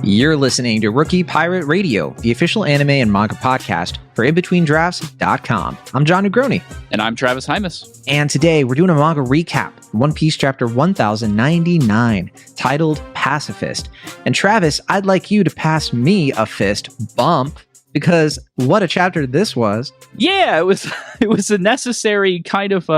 You're listening to Rookie Pirate Radio, the official anime and manga podcast for InBetweenDrafts.com. I'm John Negroni. And I'm Travis Hymas. And today we're doing a manga recap, One Piece chapter 1099, titled Pacifist. And Travis, I'd like you to pass me a fist bump, because what a chapter this was. Yeah, it was a necessary kind of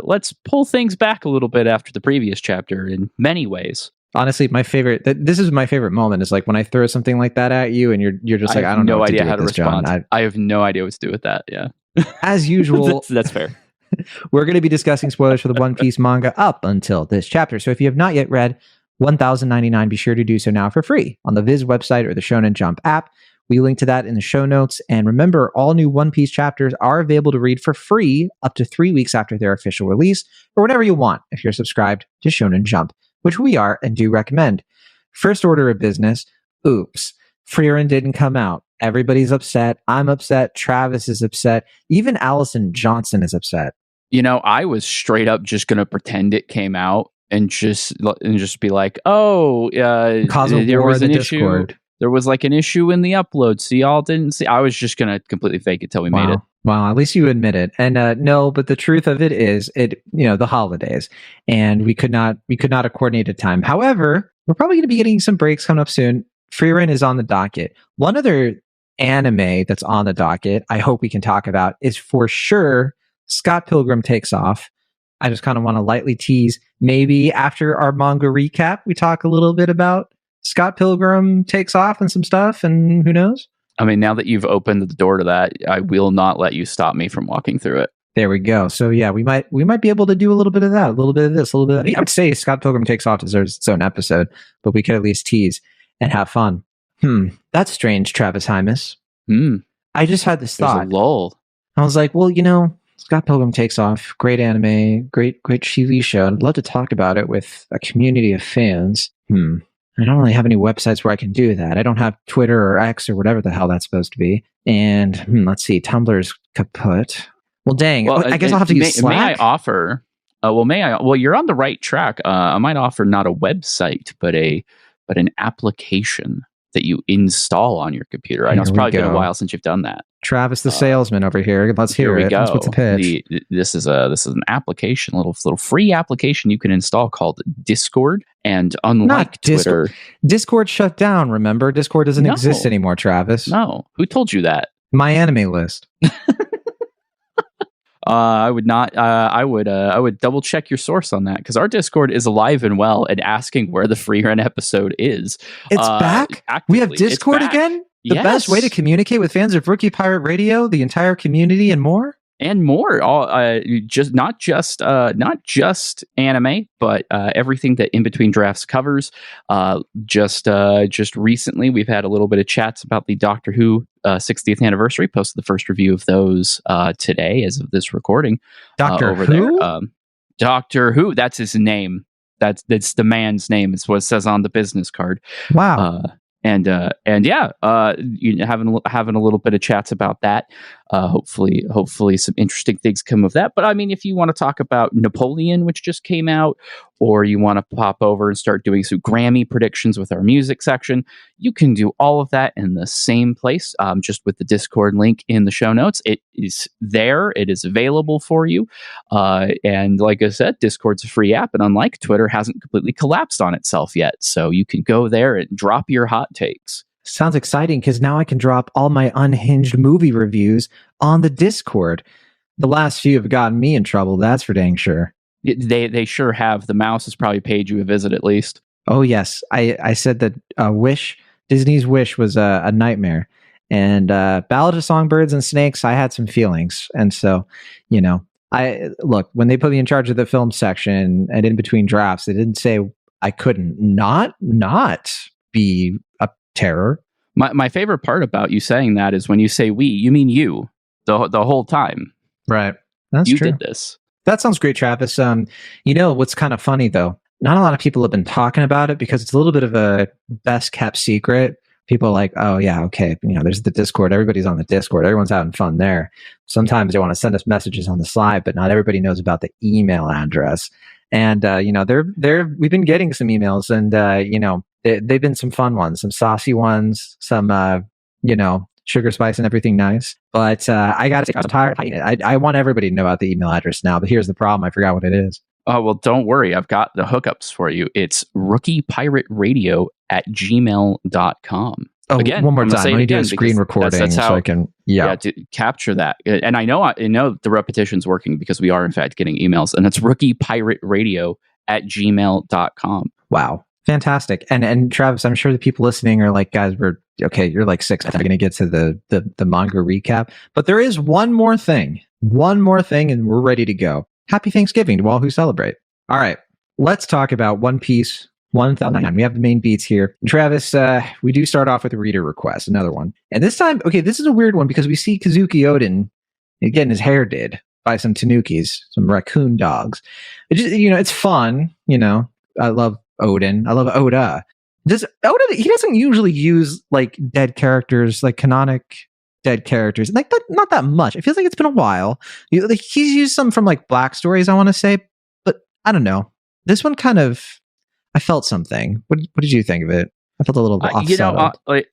let's pull things back a little bit after the previous chapter in many ways. Honestly, this is my favorite moment, is like when I throw something like that at you and you're just like, I don't know what to do how with to this, respond. John. I have no idea what to do with that. Yeah. As usual. That's fair. We're going to be discussing spoilers for the One Piece manga up until this chapter. So if you have not yet read 1099, be sure to do so now for free on the Viz website or the Shonen Jump app. We link to that in the show notes. And remember, all new One Piece chapters are available to read for free up to 3 weeks after their official release, or whenever you want if you're subscribed to Shonen Jump, which we are and do recommend. First order of business, oops, Frieren didn't come out. Everybody's upset. I'm upset. Travis is upset. Even Allison Johnson is upset. You know, I was straight up just going to pretend it came out and just be like, oh, cause of there war was in an the issue. Discord. There was like an issue in the upload, so y'all didn't see. I was just going to completely fake it till we made it. Well, at least you admit it. And no, but the truth of it is, the holidays, and we could not have coordinated time. However, we're probably going to be getting some breaks coming up soon. Frieren is on the docket. One other anime that's on the docket I hope we can talk about is for sure Scott Pilgrim Takes Off. I just kind of want to lightly tease, maybe after our manga recap, we talk a little bit about Scott Pilgrim Takes Off and some stuff, and who knows? I mean, now that you've opened the door to that, I will not let you stop me from walking through it. There we go. So yeah, we might be able to do a little bit of that, a little bit of this, a little bit of that. I would say Scott Pilgrim Takes Off deserves its own episode, but we could at least tease and have fun. That's strange, Travis Hymas. I just had this thought. There's a lull. I was like, well, Scott Pilgrim Takes Off, great anime, great TV show. I'd love to talk about it with a community of fans. I don't really have any websites where I can do that. I don't have Twitter or X or whatever the hell that's supposed to be. And let's see, Tumblr's kaput. Well, dang. Well, I guess I'll have to use Slack. May I offer? Well, you're on the right track. I might offer not a website, but an application that you install on your computer. I know it's probably been a while since you've done that. Travis, the salesman over here. Let's hear it. Let's put the pitch. This is an application, little free application you can install called Discord. And unlike Twitter, Discord shut down. Remember, Discord doesn't exist anymore. Travis. No, who told you that? My anime list. I would not. I would double check your source on that, because our Discord is alive and well and asking where the Frieren episode is. It's back. We have Discord again. The best way to communicate with fans of Rookie Pirate Radio, the entire community, and more. And more, not just anime, but everything that In Between Drafts covers. Just recently, we've had a little bit of chats about the Doctor Who 60th anniversary. Posted the first review of those today, as of this recording. Doctor over Who? There. Doctor Who. That's his name. That's the man's name. Is what it says on the business card. Wow. And yeah, having a little bit of chats about that. Hopefully some interesting things come of that. But I mean, if you want to talk about Napoleon, which just came out, or you want to pop over and start doing some Grammy predictions with our music section, you can do all of that in the same place, just with the Discord link in the show notes. It is there. It is available for you. And like I said, Discord's a free app, and unlike Twitter, hasn't completely collapsed on itself yet. So you can go there and drop your hot takes. Sounds exciting, because now I can drop all my unhinged movie reviews on the Discord. The last few have gotten me in trouble, that's for dang sure. They sure have. The mouse has probably paid you a visit at least. Oh, yes. I said that Disney's Wish was a nightmare. And Ballad of Songbirds and Snakes, I had some feelings. And so, when they put me in charge of the film section and In Between Drafts, they didn't say I couldn't not be a terror. My favorite part about you saying that is when you say we, you mean you the whole time. Right. That's true. You did this. That sounds great, Travis. What's kind of funny though, not a lot of people have been talking about it because it's a little bit of a best kept secret. People are like, oh yeah, okay, there's the Discord. Everybody's on the Discord. Everyone's having fun there. Sometimes they want to send us messages on the slide, but not everybody knows about the email address. And we've been getting some emails, and they've been some fun ones, some saucy ones, some sugar spice and everything nice. But I got to say, I'm tired of hiding it. I want everybody to know about the email address now. But here's the problem: I forgot what it is. Oh, well, don't worry. I've got the hookups for you. It's rookiepirateradio@gmail.com. Oh, again, one more time. Let me do a screen recording that's how, so I can to capture that. And I know the repetition's working because we are, in fact, getting emails. And it's rookiepirateradio@gmail.com. Wow. Fantastic. And Travis, I'm sure the people listening are like, guys, you're like 6. I'm going to get to the manga recap. But there is one more thing, and we're ready to go. Happy Thanksgiving to all who celebrate. All right, let's talk about One Piece 1009. We have the main beats here. Travis, we do start off with a reader request, another one. And this time, okay, this is a weird one because we see Kazuki Oden getting his hair did by some tanukis, some raccoon dogs. It's fun. I love Oden. I love Oda. He doesn't usually use like dead characters, like canonic dead characters, like that, not that much. It feels like it's been a while. He's used some from like Black Stories, I want to say, but I don't know. This one kind of, I felt something. What did you think of it? I felt a little off. I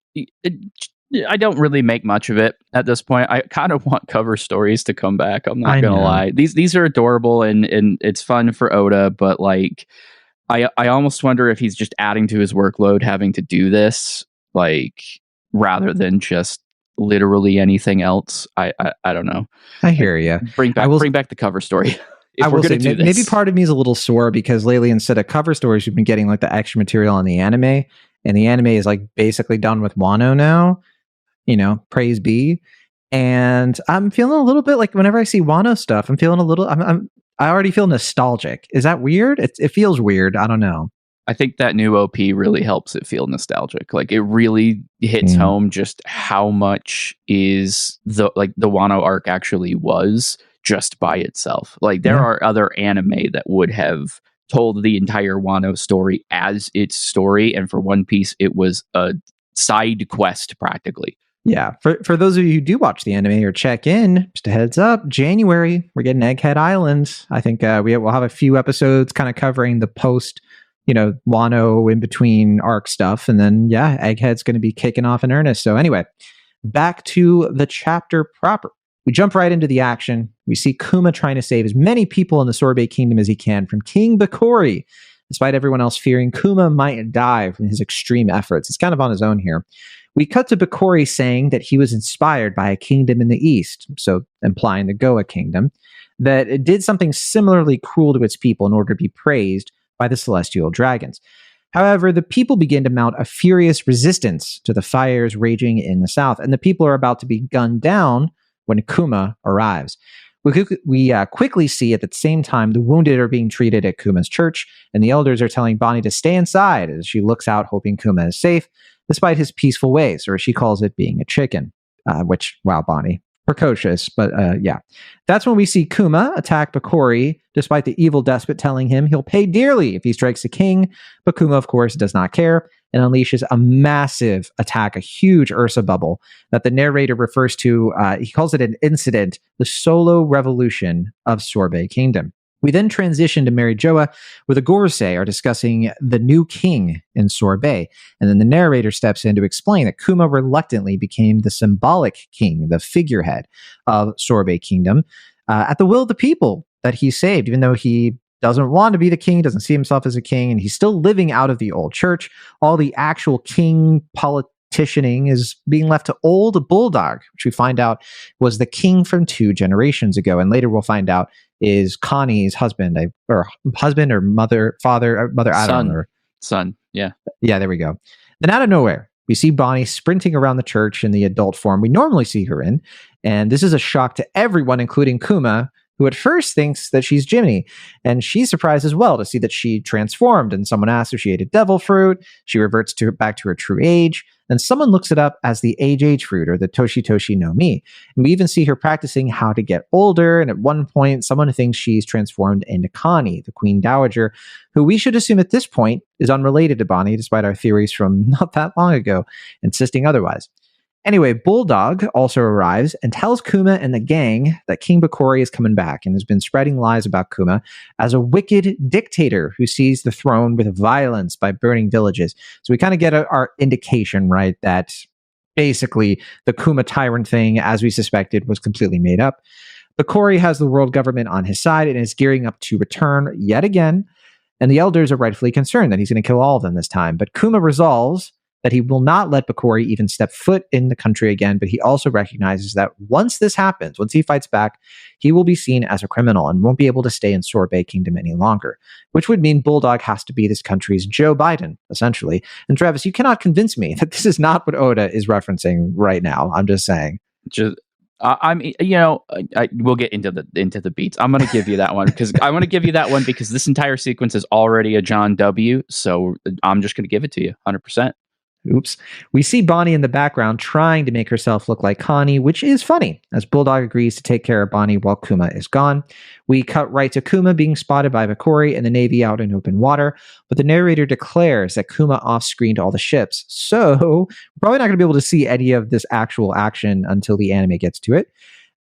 don't really make much of it at this point. I kind of want cover stories to come back. I'm not gonna lie. These are adorable and it's fun for Oda, but like I almost wonder if he's just adding to his workload having to do this, like rather than just literally anything else. I don't know. I hear you. Bring back the cover story. I will say, maybe part of me is a little sore because lately, instead of cover stories, we've been getting like the extra material on the anime, and the anime is like basically done with Wano now. Praise be. And I'm feeling a little bit like whenever I see Wano stuff, I'm feeling a little. I already feel nostalgic. Is that weird? It feels weird. I don't know. I think that new OP really helps it feel nostalgic. Like it really hits home just how much is the Wano arc actually was just by itself. Like there are other anime that would have told the entire Wano story as its story, and for One Piece it was a side quest practically. Yeah, for those of you who do watch the anime or check in, just a heads up, January we're getting Egghead Island. I think we'll have a few episodes kind of covering the post Wano in between arc stuff. And then, Egghead's going to be kicking off in earnest. So anyway, back to the chapter proper. We jump right into the action. We see Kuma trying to save as many people in the Sorbet Kingdom as he can from King Bakori, despite everyone else fearing Kuma might die from his extreme efforts. He's kind of on his own here. We cut to Bakori saying that he was inspired by a kingdom in the east, so implying the Goa Kingdom, that it did something similarly cruel to its people in order to be praised by the celestial dragons. However, the people begin to mount a furious resistance to the fires raging in the south, and the people are about to be gunned down when Kuma arrives. We quickly see at the same time the wounded are being treated at Kuma's church, and the elders are telling Bonnie to stay inside as she looks out hoping Kuma is safe, despite his peaceful ways, or as she calls it, being a chicken. Which, wow, Bonnie. Precocious, but that's when we see Kuma attack Bakori, despite the evil despot telling him he'll pay dearly if he strikes the king. But Kuma, of course, does not care and unleashes a massive attack, a huge Ursa bubble that the narrator refers to. He calls it an incident, the solo revolution of Sorbet Kingdom. We then transition to Mary Joa, where the Gorosei are discussing the new king in Sorbet, and then the narrator steps in to explain that Kuma reluctantly became the symbolic king, the figurehead of Sorbet Kingdom, at the will of the people that he saved, even though he doesn't want to be the king, doesn't see himself as a king, and he's still living out of the old church. All the actual king politicianing is being left to old Bulldog, which we find out was the king from 2 generations ago, and later we'll find out is Connie's husband, or mother, father, mother, I don't know. Son, yeah. Yeah, there we go. Then out of nowhere, we see Bonnie sprinting around the church in the adult form we normally see her in, and this is a shock to everyone, including Kuma, who at first thinks that she's Jiminy, and she's surprised as well to see that she transformed, and someone asks if she ate a devil fruit. She reverts back to her true age, and someone looks it up as the age fruit, or the Toshi Toshi no Mi. And we even see her practicing how to get older, and at one point, someone thinks she's transformed into Connie, the Queen Dowager, who we should assume at this point is unrelated to Bonnie, despite our theories from not that long ago insisting otherwise. Anyway, Bulldog also arrives and tells Kuma and the gang that King Bakori is coming back and has been spreading lies about Kuma as a wicked dictator who sees the throne with violence by burning villages. So we kind of get our indication, right, that basically the Kuma tyrant thing, as we suspected, was completely made up. Bakori has the world government on his side and is gearing up to return yet again. And the elders are rightfully concerned that he's going to kill all of them this time. But Kuma resolves that he will not let Bakori even step foot in the country again, but he also recognizes that once this happens, once he fights back, he will be seen as a criminal and won't be able to stay in Sorbet Kingdom any longer, which would mean Bulldog has to be this country's Joe Biden, essentially. And Travis, you cannot convince me that this is not what Oda is referencing right now. I'm just saying. We'll get into the beats. I'm going to give you that one because this entire sequence is already a John W. So I'm just going to give it to you 100%. Oops. We see Bonnie in the background trying to make herself look like Connie, which is funny, as Bulldog agrees to take care of Bonnie while Kuma is gone. We cut right to Kuma being spotted by Bakori and the Navy out in open water, but the narrator declares that Kuma off-screened all the ships, so we're probably not going to be able to see any of this actual action until the anime gets to it.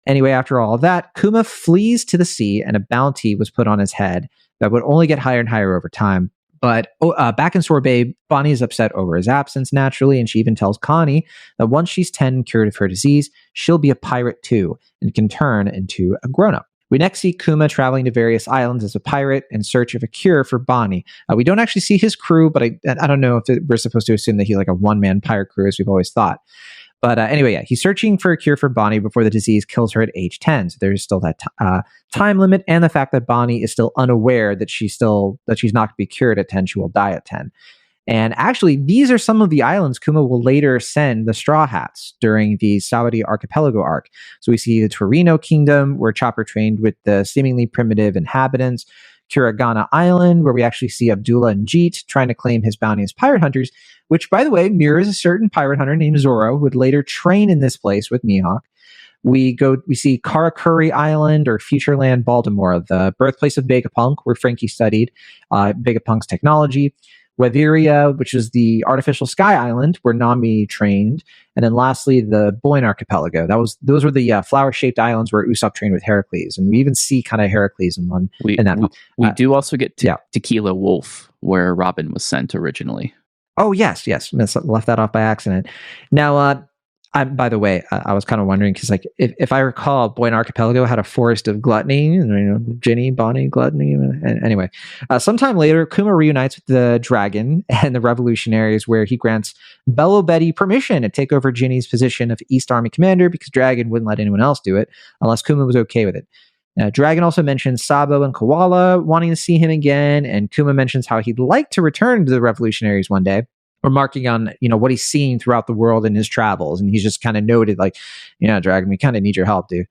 Anyway, after all of that, Kuma flees to the sea and a bounty was put on his head that would only get higher and higher over time. But back in Sorbet, Bonnie is upset over his absence, naturally, and she even tells Connie that once she's 10 and cured of her disease, she'll be a pirate too and can turn into a grown-up. We next see Kuma traveling to various islands as a pirate in search of a cure for Bonnie. We don't actually see his crew, but I don't know if we're supposed to assume that he's like a one-man pirate crew, as we've always thought. But anyway, yeah, he's searching for a cure for Bonnie before the disease kills her at age 10. So there's still that time limit, and the fact that Bonnie is still unaware that she's not going to be cured at 10. She will die at 10. And actually, these are some of the islands Kuma will later send the Straw Hats during the Sawadee Archipelago arc. So we see the Torino Kingdom, where Chopper trained with the seemingly primitive inhabitants. Kuragana Island, where we actually see Abdullah and Jeet trying to claim his bounty as pirate hunters, which, by the way, mirrors a certain pirate hunter named Zoro, who would later train in this place with Mihawk. We see Karakuri Island, or Futureland Baltimore, the birthplace of Vegapunk, where Frankie studied Vegapunk's technology. Weatheria, which is the artificial sky island where Nami trained, and then lastly the Boyne Archipelago. Those were the flower-shaped islands where Usopp trained with Heracles, and we even see kind of Heracles in one. We do also get to Tequila Wolf, where Robin was sent originally. Oh yes, left that off by accident. Now, by the way, I was kind of wondering because, like, if I recall, Boyne Archipelago had a forest of gluttony, Ginny, Bonnie, gluttony. And anyway, sometime later, Kuma reunites with the dragon and the revolutionaries, where he grants Bello Betty permission to take over Ginny's position of East Army commander because Dragon wouldn't let anyone else do it unless Kuma was okay with it. Dragon also mentions Sabo and Koala wanting to see him again, and Kuma mentions how he'd like to return to the revolutionaries one day, remarking on what he's seen throughout the world in his travels, and he's just kind of noted like, Dragon, we kind of need your help, dude.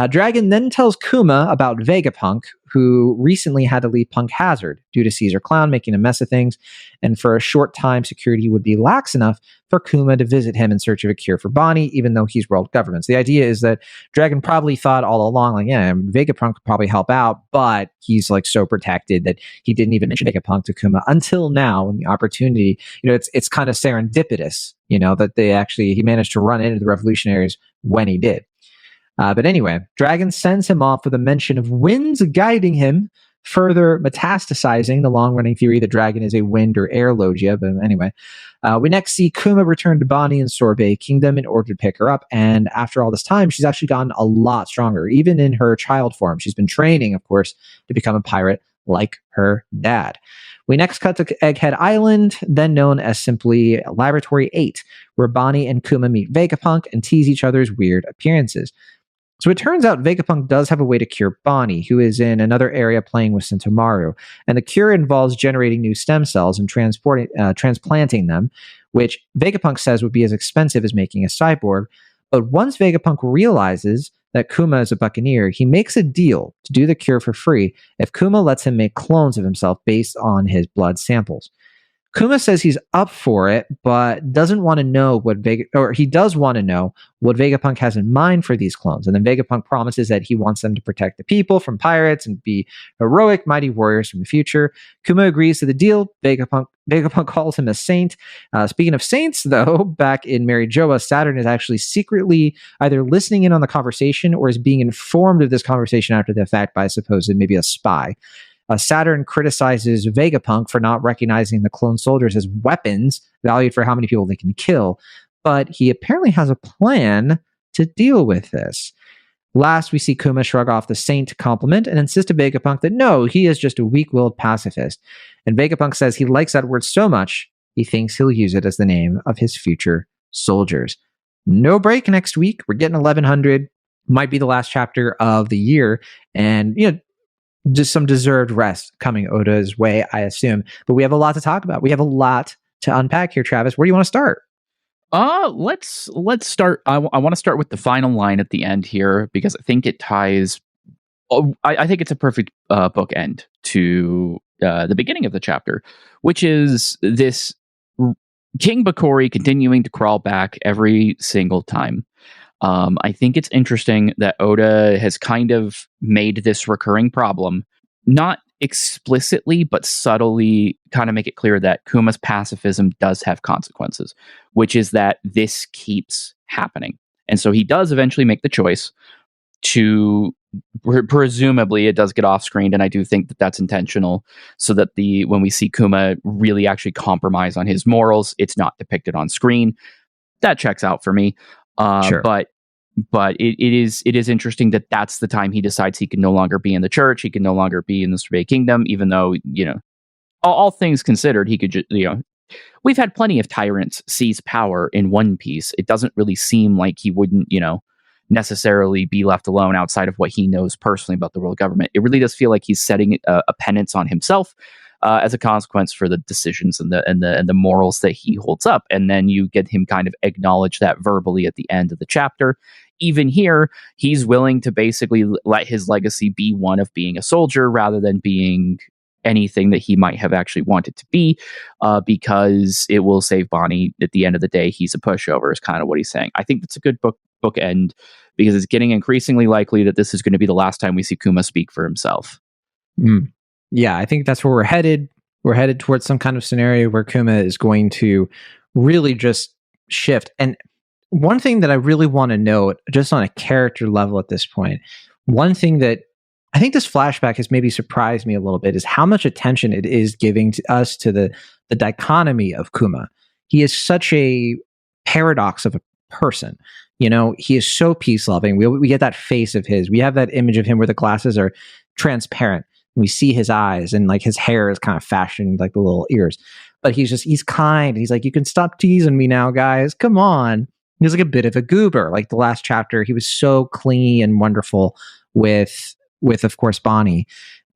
Dragon then tells Kuma about Vegapunk, who recently had to leave Punk Hazard due to Caesar Clown making a mess of things, and for a short time security would be lax enough for Kuma to visit him in search of a cure for Bonnie, even though he's world government. So the idea is that Dragon probably thought all along, like, yeah, Vegapunk could probably help out, but he's like so protected that he didn't even mention Vegapunk to Kuma until now, when the opportunity, it's kind of serendipitous, that he managed to run into the revolutionaries when he did. But anyway, Dragon sends him off with a mention of winds guiding him, further metastasizing the long-running theory that Dragon is a wind or air Logia. But anyway, we next see Kuma return to Bonnie in Sorbet Kingdom in order to pick her up. And after all this time, she's actually gotten a lot stronger, even in her child form. She's been training, of course, to become a pirate like her dad. We next cut to Egghead Island, then known as simply Laboratory 8, where Bonnie and Kuma meet Vegapunk and tease each other's weird appearances. So it turns out Vegapunk does have a way to cure Bonnie, who is in another area playing with Sentomaru. And the cure involves generating new stem cells and transplanting them, which Vegapunk says would be as expensive as making a cyborg. But once Vegapunk realizes that Kuma is a buccaneer, he makes a deal to do the cure for free if Kuma lets him make clones of himself based on his blood samples. Kuma says he's up for it, but doesn't want to know he does want to know what Vegapunk has in mind for these clones. And then Vegapunk promises that he wants them to protect the people from pirates and be heroic, mighty warriors from the future. Kuma agrees to the deal. Vegapunk calls him a saint. Speaking of saints, though, back in Mary Joa, Saturn is actually secretly either listening in on the conversation or is being informed of this conversation after the fact by maybe a spy. Saturn criticizes Vegapunk for not recognizing the clone soldiers as weapons valued for how many people they can kill, but he apparently has a plan to deal with this. Last, we see Kuma shrug off the saint compliment and insist to Vegapunk that no, he is just a weak-willed pacifist. And Vegapunk says he likes that word so much, he thinks he'll use it as the name of his future soldiers. No break next week. We're getting 1100. Might be the last chapter of the year. And, just some deserved rest coming Oda's way, I assume. But we have a lot to talk about. We have a lot to unpack here, Travis. Where do you want to start? Let's start. I want to start with the final line at the end here because I think it ties. I think it's a perfect bookend to the beginning of the chapter, which is this King Bakori continuing to crawl back every single time. I think it's interesting that Oda has kind of made this recurring problem, not explicitly, but subtly kind of make it clear that Kuma's pacifism does have consequences, which is that this keeps happening. And so he does eventually make the choice to, presumably it does get off screen, and I do think that that's intentional, so that when we see Kuma really actually compromise on his morals, it's not depicted on screen. That checks out for me. Sure. But it is interesting that that's the time he decides he can no longer be in the church. He can no longer be in the Sorbet Kingdom, even though, all things considered, he could we've had plenty of tyrants seize power in One Piece. It doesn't really seem like he wouldn't, necessarily be left alone outside of what he knows personally about the world government. It really does feel like he's setting a penance on himself as a consequence for the decisions and the morals that he holds up. And then you get him kind of acknowledge that verbally at the end of the chapter. Even here, he's willing to basically let his legacy be one of being a soldier rather than being anything that he might have actually wanted to be, because it will save Bonnie at the end of the day. He's a pushover is kind of what he's saying. I think that's a good bookend because it's getting increasingly likely that this is going to be the last time we see Kuma speak for himself. Yeah, I think that's where we're headed. We're headed towards some kind of scenario where Kuma is going to really just shift. And one thing that I really want to note, just on a character level at this point, one thing that I think this flashback has maybe surprised me a little bit is how much attention it is giving to us to the dichotomy of Kuma. He is such a paradox of a person. He is so peace-loving. We get that face of his. We have that image of him where the glasses are transparent. We see his eyes and like his hair is kind of fashioned like the little ears. But he's kind. He's like, you can stop teasing me now, guys. Come on. He's like a bit of a goober. Like the last chapter, he was so clingy and wonderful with of course, Bonnie.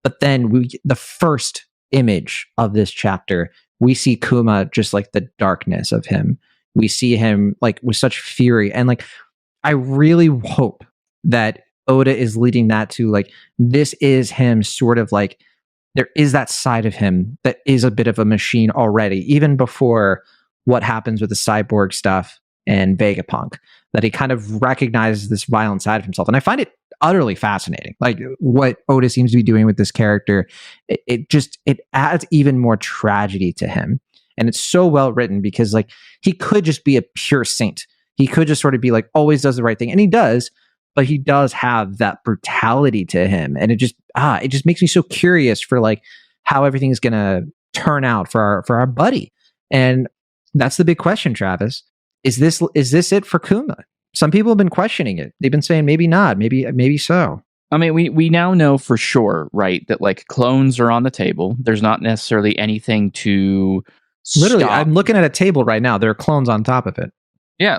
But then the first image of this chapter, we see Kuma just like the darkness of him. We see him like with such fury. And like, I really hope that Oda is leading that to like, this is him sort of like, there is that side of him that is a bit of a machine already, even before what happens with the cyborg stuff and Vegapunk, that he kind of recognizes this violent side of himself. And I find it utterly fascinating. Like what Oda seems to be doing with this character, it adds even more tragedy to him. And it's so well written because like he could just be a pure saint. He could just sort of be like always does the right thing. And he does, but he does have that brutality to him. And it just makes me so curious for like how everything is going to turn out for our buddy. And that's the big question, Travis. Is this it for Kuma? Some people have been questioning it. They've been saying maybe not, maybe so. I mean, we now know for sure, right, that like clones are on the table. There's not necessarily anything to literally stop. I'm looking at a table right now. There are clones on top of it. Yeah,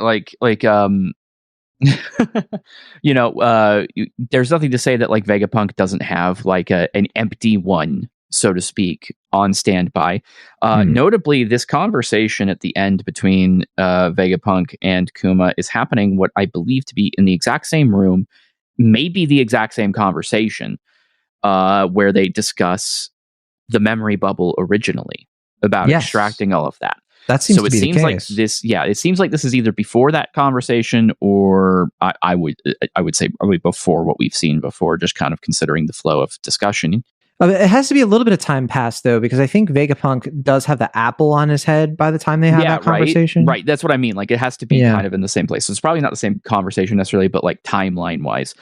there's nothing to say that like Vegapunk doesn't have like an empty one so to speak, on standby. Notably, this conversation at the end between Vegapunk and Kuma is happening what I believe to be in the exact same room, maybe the exact same conversation, where they discuss the memory bubble originally, about extracting all of that. That seems to be the case. Like this, it seems like this is either before that conversation, or I would say probably before what we've seen before, just kind of considering the flow of discussion. It has to be a little bit of time passed, though, because I think Vegapunk does have the apple on his head by the time they have that conversation. Right. That's what I mean. Like, it has to be kind of in the same place. So it's probably not the same conversation necessarily, but like timeline wise.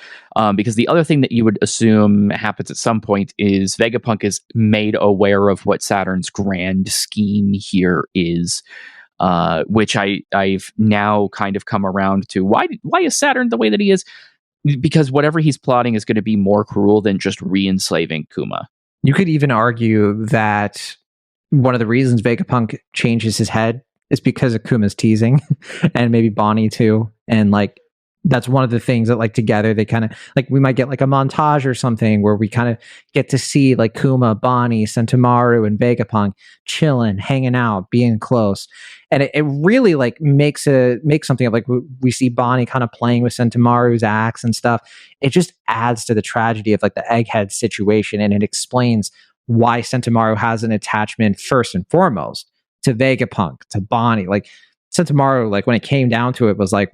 Because the other thing that you would assume happens at some point is Vegapunk is made aware of what Saturn's grand scheme here is. Which I've now kind of come around to. Why is Saturn the way that he is? Because whatever he's plotting is going to be more cruel than just re-enslaving Kuma. You could even argue that one of the reasons Vegapunk changes his head is because of Kuma's teasing, and maybe Bonnie too. And like, that's one of the things that like together they kind of like, we might get like a montage or something where we kind of get to see like Kuma, Bonnie, Sentomaru, and Vegapunk chilling, hanging out, being close. And it really like makes something of like, we see Bonnie kind of playing with Sentomaru's axe and stuff. It just adds to the tragedy of like the egghead situation, and it explains why Sentomaru has an attachment first and foremost to Vegapunk, to Bonnie. Like Sentomaru, like when it came down to it, was like,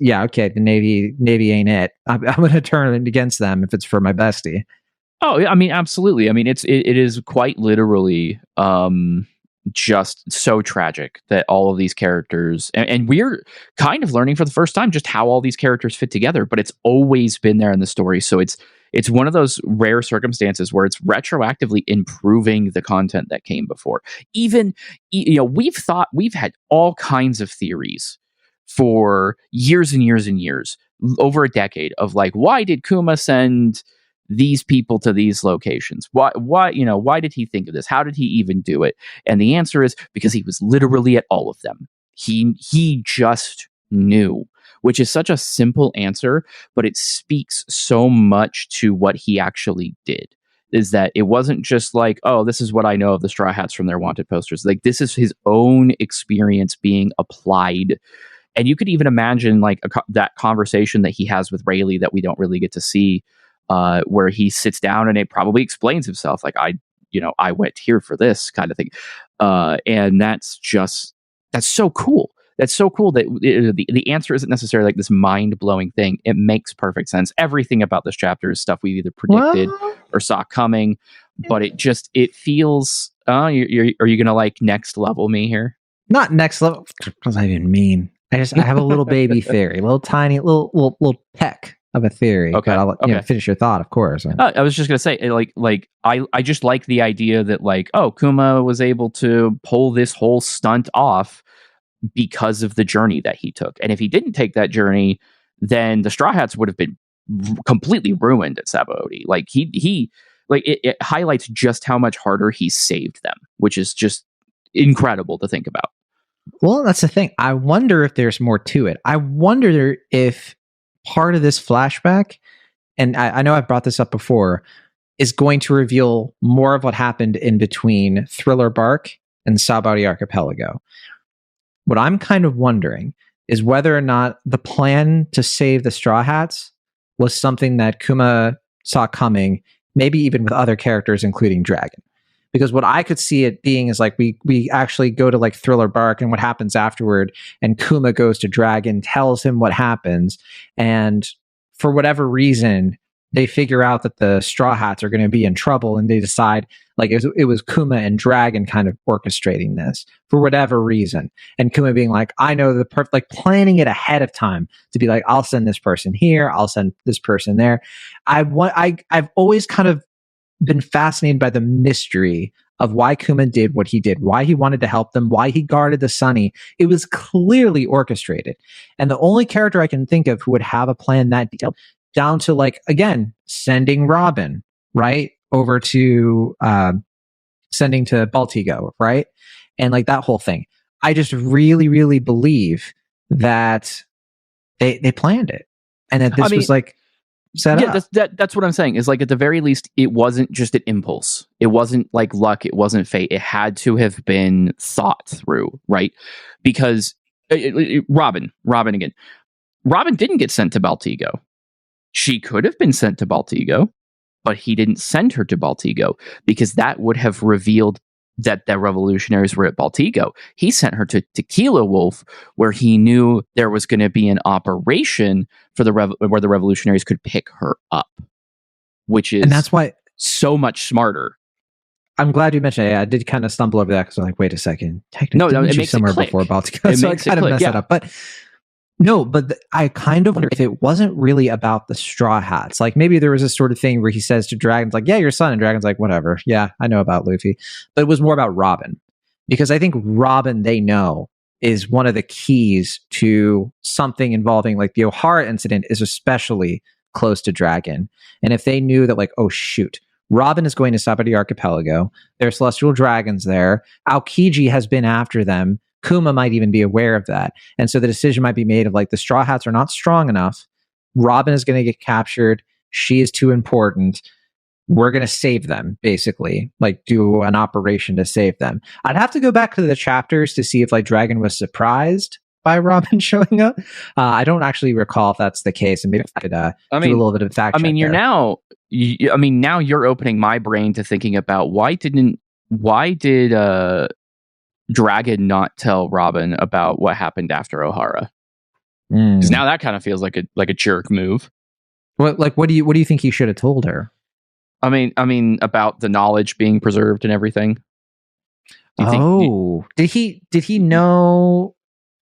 yeah, okay, the Navy ain't it. I'm going to turn it against them if it's for my bestie. Oh, I mean, absolutely. I mean, it is quite literally just so tragic that all of these characters, and we're kind of learning for the first time just how all these characters fit together, but it's always been there in the story. So it's one of those rare circumstances where it's retroactively improving the content that came before. Even, we've had all kinds of theories for years and years and years, over a decade, of like, why did Kuma send these people to these locations? Why did he think of this? How did he even do it? And the answer is because he was literally at all of them. He just knew, which is such a simple answer, but it speaks so much to what he actually did. Is that it wasn't just like, oh, this is what I know of the Straw Hats from their wanted posters. Like, this is his own experience being applied. And you could even imagine like that conversation that he has with Rayleigh that we don't really get to see, where he sits down and it probably explains himself. Like, I went here for this kind of thing. And that's so cool. That's so cool that the answer isn't necessarily like this mind-blowing thing. It makes perfect sense. Everything about this chapter is stuff we either predicted or saw coming, but it feels, are you going to like next level me here? Not next level. What does that even mean? I have a little baby theory, a little tiny, little peck of a theory. Okay. But I'll finish your thought, of course. I was just going to say, I just like the idea that like, oh, Kuma was able to pull this whole stunt off because of the journey that he took. And if he didn't take that journey, then the Straw Hats would have been completely ruined at Sabaody. Like it highlights just how much harder he saved them, which is just incredible to think about. Well, that's the thing. I wonder if there's more to it. I wonder if part of this flashback, and I know I've brought this up before, is going to reveal more of what happened in between Thriller Bark and Sabaody Archipelago. What I'm kind of wondering is whether or not the plan to save the Straw Hats was something that Kuma saw coming, maybe even with other characters, including Dragon. Because what I could see it being is like we actually go to like Thriller Bark and what happens afterward, and Kuma goes to Dragon, tells him what happens, and for whatever reason, they figure out that the Straw Hats are going to be in trouble, and they decide like it was Kuma and Dragon kind of orchestrating this for whatever reason, and Kuma being like, I know the like planning it ahead of time to be like, I'll send this person here, I'll send this person there. I've always kind of been fascinated by the mystery of why Kuma did what he did, why he wanted to help them, why he guarded the Sunny. It was clearly orchestrated. And the only character I can think of who would have a plan that detailed, down to like, again, sending Robin, right? Over to, sending to Baltigo, right? And like that whole thing. I just really, really believe that they planned it. And that this was like, set up. That's what I'm saying. Is like at the very least, it wasn't just an impulse. It wasn't like luck. It wasn't fate. It had to have been thought through, right? Because Robin again. Robin didn't get sent to Baltigo. She could have been sent to Baltigo, but he didn't send her to Baltigo because that would have revealed that the revolutionaries were at Baltigo. He sent her to Tequila Wolf, where he knew there was going to be an operation for where the revolutionaries could pick her up, which is, and that's why so much smarter. I'm glad you mentioned it. I did kind of stumble over that because I'm like, wait a second. Technically, it makes somewhere it click. before Baltigo, so I kind of messed it up. But no, I kind of wonder if it wasn't really about the Straw Hats. Like maybe there was a sort of thing where he says to Dragon's like, yeah, your son. And Dragon's like, whatever. Yeah, I know about Luffy. But it was more about Robin. Because I think Robin, they know, is one of the keys to something involving like the Ohara incident is especially close to Dragon. And if they knew that like, oh shoot, Robin is going to Sabati Archipelago. There are celestial dragons there. Aokiji has been after them. Kuma might even be aware of that. And so the decision might be made of like the Straw Hats are not strong enough. Robin is going to get captured. She is too important. We're going to save them, basically, like do an operation to save them. I'd have to go back to the chapters to see if like Dragon was surprised by Robin showing up. I don't actually recall if that's the case. And maybe I could do a little bit of fact check. Now you're opening my brain to thinking about why did Dragon not tell Robin about what happened after Ohara? Because now that kind of feels like a jerk move. What do you think he should have told her? I mean about the knowledge being preserved and everything. Did he know?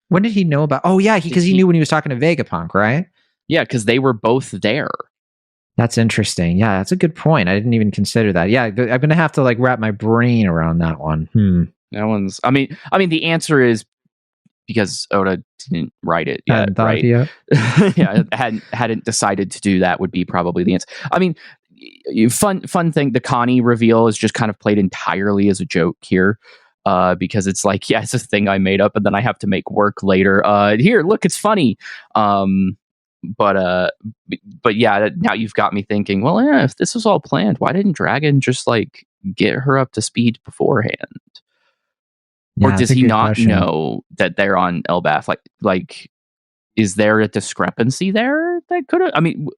When did he know about? Oh yeah, because he knew when he was talking to Vegapunk, right? Yeah, because they were both there. That's interesting. Yeah, that's a good point. I didn't even consider that. Yeah, I'm gonna have to like wrap my brain around that one. That one's. I mean, the answer is because Oda didn't write it yet, right? Yeah, hadn't decided to do that would be probably the answer. I mean, fun thing. The Connie reveal is just kind of played entirely as a joke here, because it's like, yeah, it's a thing I made up, and then I have to make work later. Here, look, it's funny. But yeah, now you've got me thinking. Well, yeah, if this was all planned, why didn't Dragon just like get her up to speed beforehand? Yeah, or does he not know that they're on Elbaf? Like, is there a discrepancy there that could have? I mean,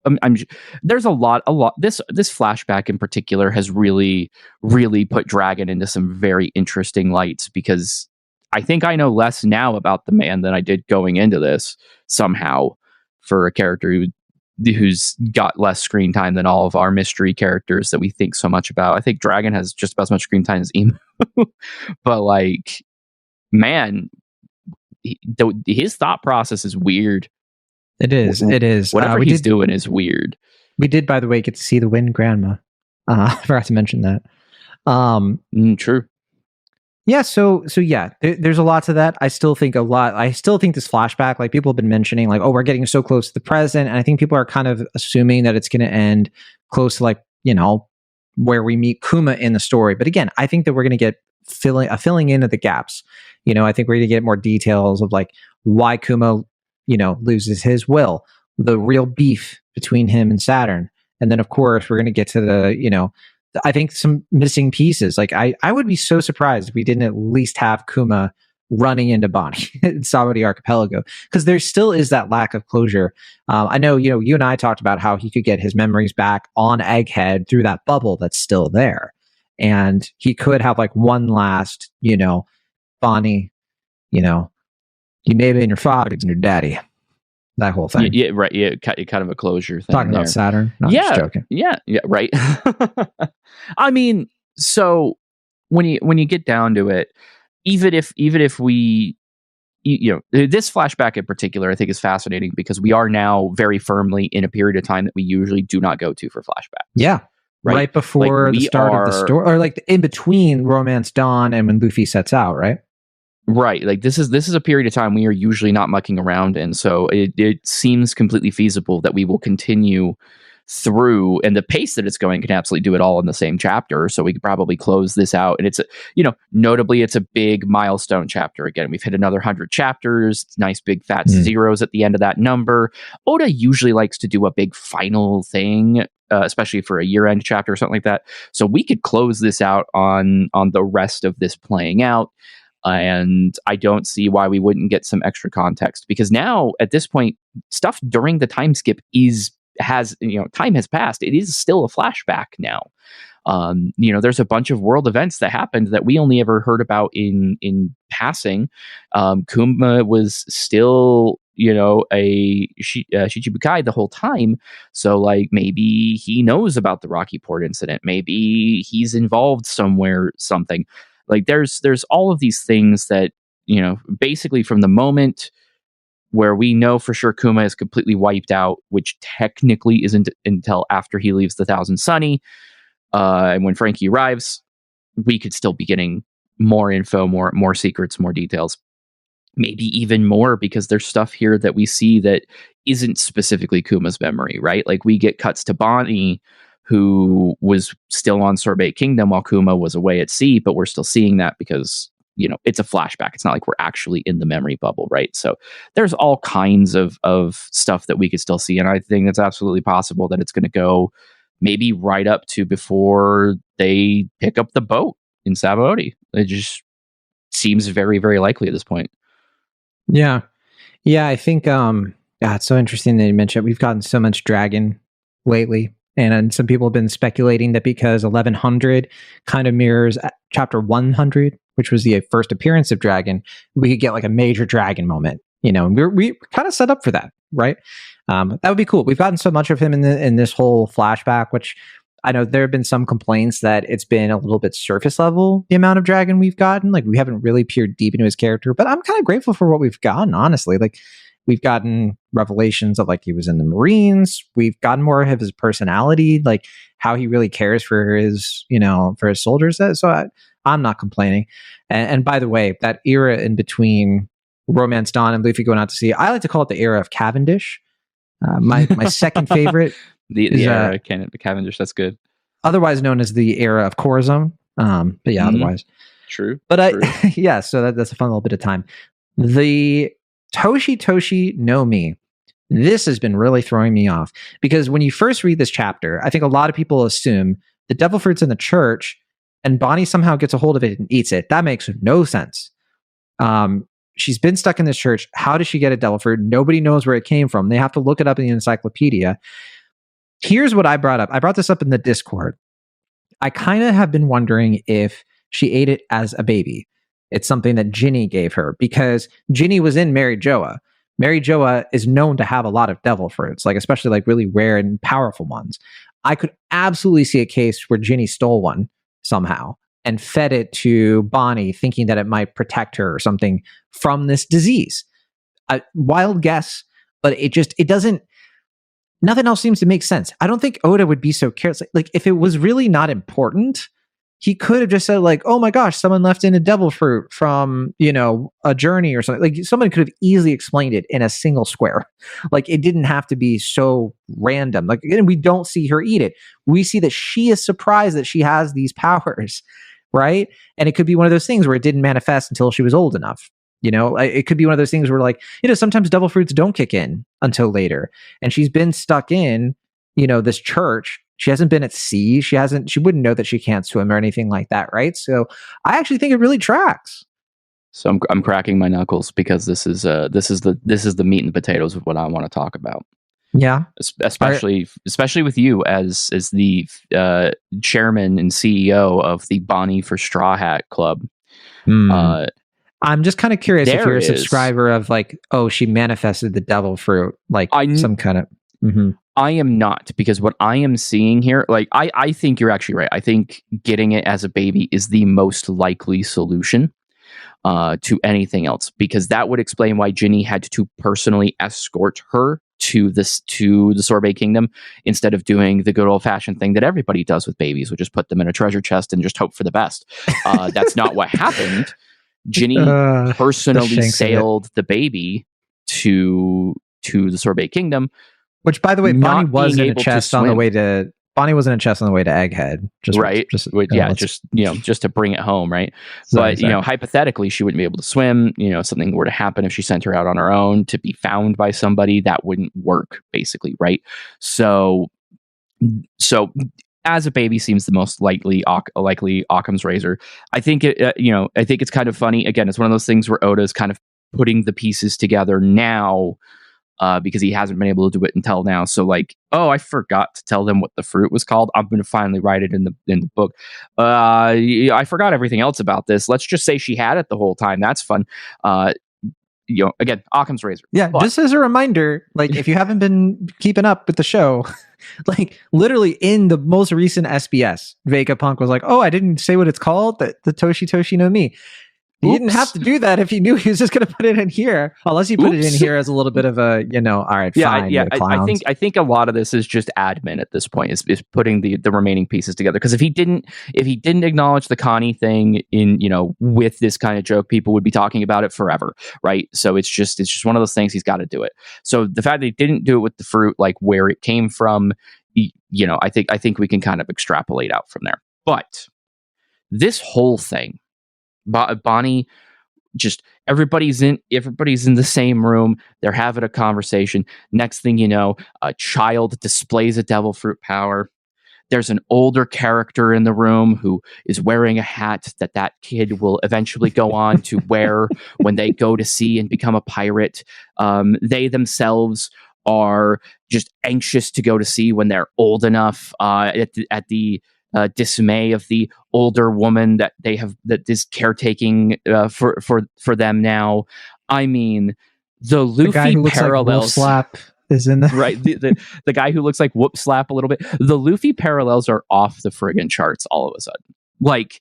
there's a lot. This flashback in particular has really, really put Dragon into some very interesting lights, because I think I know less now about the man than I did going into this somehow, for a character who's got less screen time than all of our mystery characters that we think so much about. I think Dragon has just about as much screen time as Emu. But like, man, his thought process is weird. It is. Whatever he's doing is weird. We did, by the way, get to see the Wind Grandma. I forgot to mention that. True. Yeah, so yeah, there's a lot to that. I still think this flashback, like people have been mentioning, like, oh, we're getting so close to the present, and I think people are kind of assuming that it's going to end close to like, where we meet Kuma in the story. But again, I think that we're going to get filling in of the gaps. I think we're going to get more details of like why Kuma, loses his will, the real beef between him and Saturn, and then of course we're going to get to the, I think some missing pieces. Like I would be so surprised if we didn't at least have Kuma running into Bonnie in Sabati Archipelago, because there still is that lack of closure. I know, you and I talked about how he could get his memories back on Egghead through that bubble that's still there. And he could have like one last, Bonnie, you may have been your father and your daddy. That whole thing. Yeah, right. Yeah, kind of a closure thing. Talking about Saturn. No, I'm just joking. Yeah, right. I mean, so when you get down to it, even if we, this flashback in particular, I think is fascinating because we are now very firmly in a period of time that we usually do not go to for flashbacks. Yeah. Right before the start of the story, or like in between Romance Dawn and when Luffy sets out, right? Right. Like this is a period of time we are usually not mucking around in. So it seems completely feasible that we will continue through, and the pace that it's going can absolutely do it all in the same chapter. So we could probably close this out. And it's, notably, it's a big milestone chapter. Again, we've hit another 100 chapters, nice big fat zeros at the end of that number. Oda usually likes to do a big final thing, especially for a year-end chapter or something like that. So we could close this out on the rest of this playing out. And I don't see why we wouldn't get some extra context, because now at this point, stuff during the time skip time has passed. It is still a flashback now. There's a bunch of world events that happened that we only ever heard about in passing. Kuma was still, a Shichibukai the whole time. So like maybe he knows about the Rocky Port incident. Maybe he's involved somewhere, something. Like there's all of these things that, basically from the moment where we know for sure Kuma is completely wiped out, which technically isn't until after he leaves the Thousand Sunny. And when Frankie arrives, we could still be getting more info, more secrets, more details. Maybe even more, because there's stuff here that we see that isn't specifically Kuma's memory, right? Like we get cuts to Bonnie, who was still on Sorbet Kingdom while Kuma was away at sea, but we're still seeing that because, it's a flashback. It's not like we're actually in the memory bubble, right? So there's all kinds of stuff that we could still see. And I think it's absolutely possible that it's going to go maybe right up to before they pick up the boat in Sabaody. It just seems very, very likely at this point. Yeah. Yeah, I think it's so interesting that you mentioned we've gotten so much dragon lately. And some people have been speculating that because 1100 kind of mirrors chapter 100, which was the first appearance of dragon, we could get like a major dragon moment, and we kind of set up for that, right? That would be cool. We've gotten so much of him in this whole flashback, which I know there have been some complaints that it's been a little bit surface level, the amount of dragon we've gotten. Like we haven't really peered deep into his character, but I'm kind of grateful for what we've gotten, honestly. Like we've gotten revelations of like he was in the Marines. We've gotten more of his personality, like how he really cares for his, for his soldiers. So I'm not complaining. And by the way, that era in between Romance Dawn and Luffy going out to sea, I like to call it the era of Cavendish. My second favorite. the era Cavendish, that's good. Otherwise known as the era of Corazon. But yeah, otherwise. True. But true. Yeah, so that's a fun little bit of time. The Toshi no Mi. This has been really throwing me off, because when you first read this chapter, I think a lot of people assume the devil fruit's in the church and Bonnie somehow gets a hold of it and eats it. That makes no sense. She's been stuck in this church. How does she get a devil fruit? Nobody knows where it came from. They have to look it up in the encyclopedia. Here's what I brought up. I brought this up in the Discord. I kind of have been wondering if she ate it as a baby. It's something that Ginny gave her, because Ginny was in Mary Joa. Mary Joa is known to have a lot of devil fruits, like especially like really rare and powerful ones. I could absolutely see a case where Ginny stole one somehow and fed it to Bonnie, thinking that it might protect her or something from this disease. A wild guess, but it doesn't. Nothing else seems to make sense. I don't think Oda would be so careless. Like if it was really not important, he could have just said like, oh my gosh, someone left in a devil fruit from, a journey or something. Like someone could have easily explained it in a single square. Like it didn't have to be so random. Like again, we don't see her eat it. We see that she is surprised that she has these powers, right? And it could be one of those things where it didn't manifest until she was old enough. It could be one of those things where like, sometimes devil fruits don't kick in until later. And she's been stuck in, this church. She hasn't been at sea. She wouldn't know that she can't swim or anything like that, right? So I actually think it really tracks. So I'm cracking my knuckles, because this is the meat and potatoes of what I want to talk about. Yeah, especially with you as the chairman and CEO of the Bonnie for Straw Hat Club. I'm just kind of curious if you're a subscriber of like, oh, she manifested the devil fruit, like some kind of. Mm-hmm. I am not, because what I am seeing here, like I think you're actually right. I think getting it as a baby is the most likely solution to anything else, because that would explain why Ginny had to personally escort her to the Sorbet Kingdom instead of doing the good old fashioned thing that everybody does with babies, which is put them in a treasure chest and just hope for the best. That's not what happened. Ginny personally sailed the baby to the Sorbet Kingdom, Which, by the way, Bonnie not was being in a able to chest on the swim. way to. Bonnie was in a chest on the way to Egghead. Right. Just to bring it home. Right. Sorry. Hypothetically, she wouldn't be able to swim. Something were to happen if she sent her out on her own to be found by somebody, that wouldn't work, basically. Right. So as a baby seems the most likely Occam's razor. I think I think it's kind of funny. Again, it's one of those things where Oda's kind of putting the pieces together now. Because he hasn't been able to do it until now. So I forgot to tell them what the fruit was called. I'm going to finally write it in the book. I forgot everything else about this. Let's just say she had it the whole time. That's fun. Again, Occam's razor. Yeah, but just as a reminder, if you haven't been keeping up with the show, literally in the most recent SBS, Vegapunk was like, "Oh, I didn't say what it's called. The Toshi no Mi." You didn't have to do that if you knew he was just going to put it in here, unless you put it in here as a little bit of a, all right, fine. Yeah. I think a lot of this is just admin at this point. Is putting the remaining pieces together. Because if he didn't acknowledge the Connie thing in with this kind of joke, people would be talking about it forever, right? So it's just one of those things. He's got to do it. So the fact that he didn't do it with the fruit, where it came from, I think we can kind of extrapolate out from there. But this whole thing. Bonnie, just everybody's in the same room. They're having a conversation. Next thing you know, a child displays a devil fruit power. There's an older character in the room who is wearing a hat that kid will eventually go on to wear when they go to sea and become a pirate. They themselves are just anxious to go to sea when they're old enough. At the dismay of the older woman that is caretaking for them now. I mean, the Luffy guy who looks parallels. Like Slap is in the right. The guy who looks like Whoop Slap a little bit. The Luffy parallels are off the friggin' charts all of a sudden. Like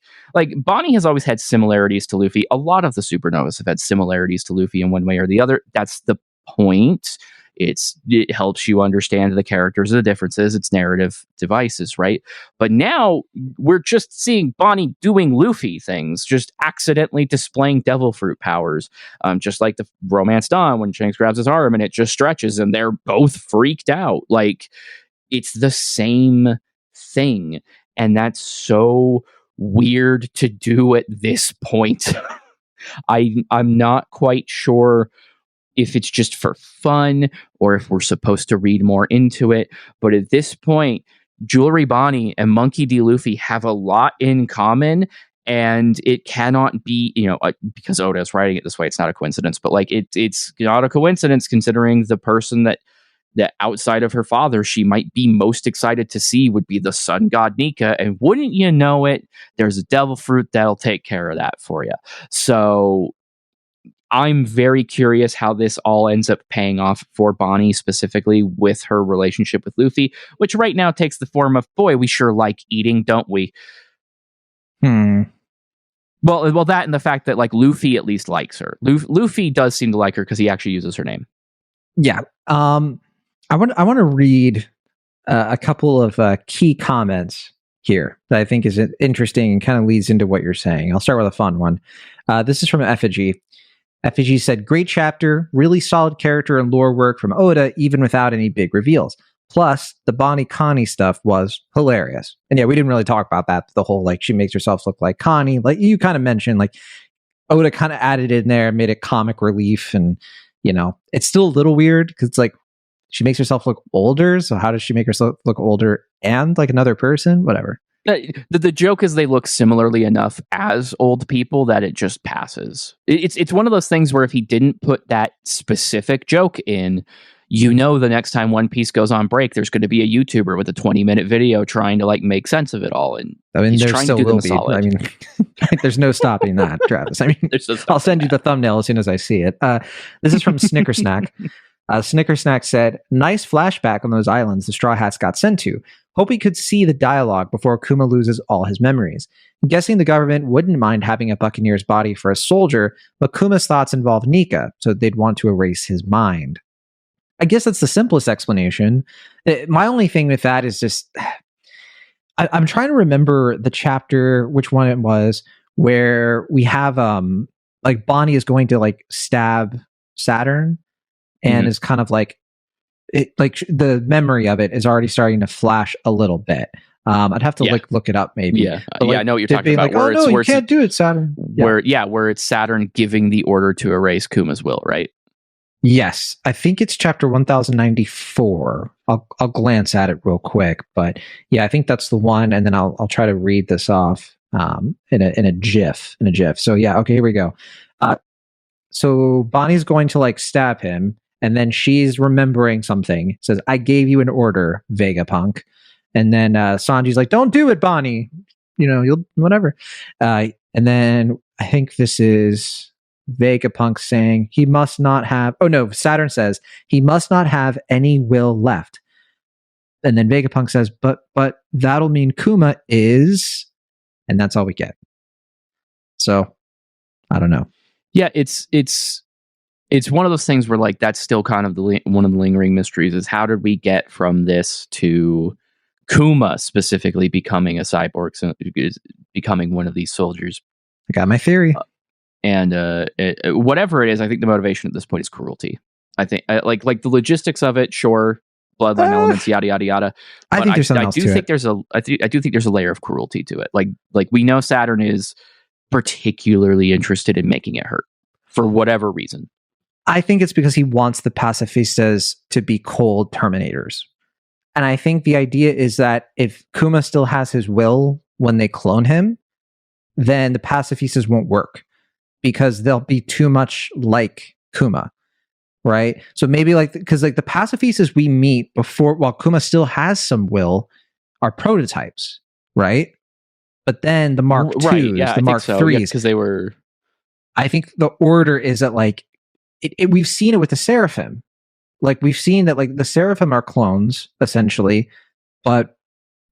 Bonnie has always had similarities to Luffy. A lot of the supernovas have had similarities to Luffy in one way or the other. That's the point. It helps you understand the characters, the differences, its narrative devices, right? But now we're just seeing Bonnie doing Luffy things, just accidentally displaying devil fruit powers, just like the Romance Dawn when Shanks grabs his arm and it just stretches and they're both freaked out. It's the same thing, and that's so weird to do at this point. I'm not quite sure if it's just for fun or if we're supposed to read more into it. But at this point, Jewelry Bonnie and Monkey D. Luffy have a lot in common, and it cannot be, because Oda is writing it this way, it's not a coincidence, but it's not a coincidence considering the person that outside of her father she might be most excited to see would be the sun god Nika, and wouldn't you know it, there's a devil fruit that'll take care of that for you. So I'm very curious how this all ends up paying off for Bonnie, specifically with her relationship with Luffy, which right now takes the form of, boy, we sure like eating, don't we? Well, that and the fact that Luffy at least likes her. Luffy does seem to like her because he actually uses her name. Yeah. I want to read a couple of key comments here that I think is interesting and kind of leads into what you're saying. I'll start with a fun one. This is from Effigy. Effigy said, "Great chapter, really solid character and lore work from Oda, even without any big reveals. Plus, the Bonnie Connie stuff was hilarious." And yeah, we didn't really talk about that. The whole she makes herself look like Connie. You kind of mentioned, Oda kind of added it in there, made it comic relief, and it's still a little weird because it's she makes herself look older. So how does she make herself look older and like another person? Whatever. The joke is they look similarly enough as old people that it just passes. It's one of those things where if he didn't put that specific joke in, the next time One Piece goes on break, there's going to be a YouTuber with a 20-minute video trying to make sense of it all. And he's there trying still to do will them be. solid. There's no stopping that, Travis. I'll send you the thumbnail as soon as I see it. This is from Snickersnack. Snickersnack said, "Nice flashback on those islands the Straw Hats got sent to. Hope we could see the dialogue before Kuma loses all his memories. I'm guessing the government wouldn't mind having a Buccaneer's body for a soldier, but Kuma's thoughts involve Nika, so they'd want to erase his mind." I guess that's the simplest explanation. My only thing with that is just, I'm trying to remember the chapter, which one it was, where we have Bonnie is going to stab Saturn and is kind of the memory of it is already starting to flash a little bit. I'd have to look it up maybe. Yeah, but, I know what you're talking about. Like, oh no, you can't do it, Saturn. Where it's Saturn giving the order to erase Kuma's will, right? Yes, I think it's chapter 1094. I'll glance at it real quick, but yeah, I think that's the one, and then I'll try to read this off in a GIF. So yeah, okay, here we go. So Bonnie's going to like stab him, and then she's remembering something. Says, "I gave you an order, Vegapunk," and then Sanji's like, "Don't do it, Bonnie. You'll whatever." And then I think this is Vegapunk saying he must not have. Oh no, Saturn says he must not have any will left. And then Vegapunk says, "But that'll mean Kuma is," and that's all we get. So I don't know. Yeah, it's one of those things where like that's still kind of one of the lingering mysteries is how did we get from this to Kuma specifically becoming a cyborg, becoming one of these soldiers. I got my theory. And whatever it is, I think the motivation at this point is cruelty. I think like the logistics of it, sure, bloodline elements, yada yada yada. I think there's something else to it. I do think there's a layer of cruelty to it. Like we know Saturn is particularly interested in making it hurt for whatever reason. I think it's because he wants the pacifistas to be cold terminators. And I think the idea is that if Kuma still has his will when they clone him, then the pacifistas won't work because they'll be too much like Kuma, right? So maybe because the pacifistas we meet before, while Kuma still has some will, are prototypes, right? But then the Mark IIs, the Mark IIIs, because they were. I think the order is that we've seen it with the Seraphim. Like we've seen that the Seraphim are clones essentially, but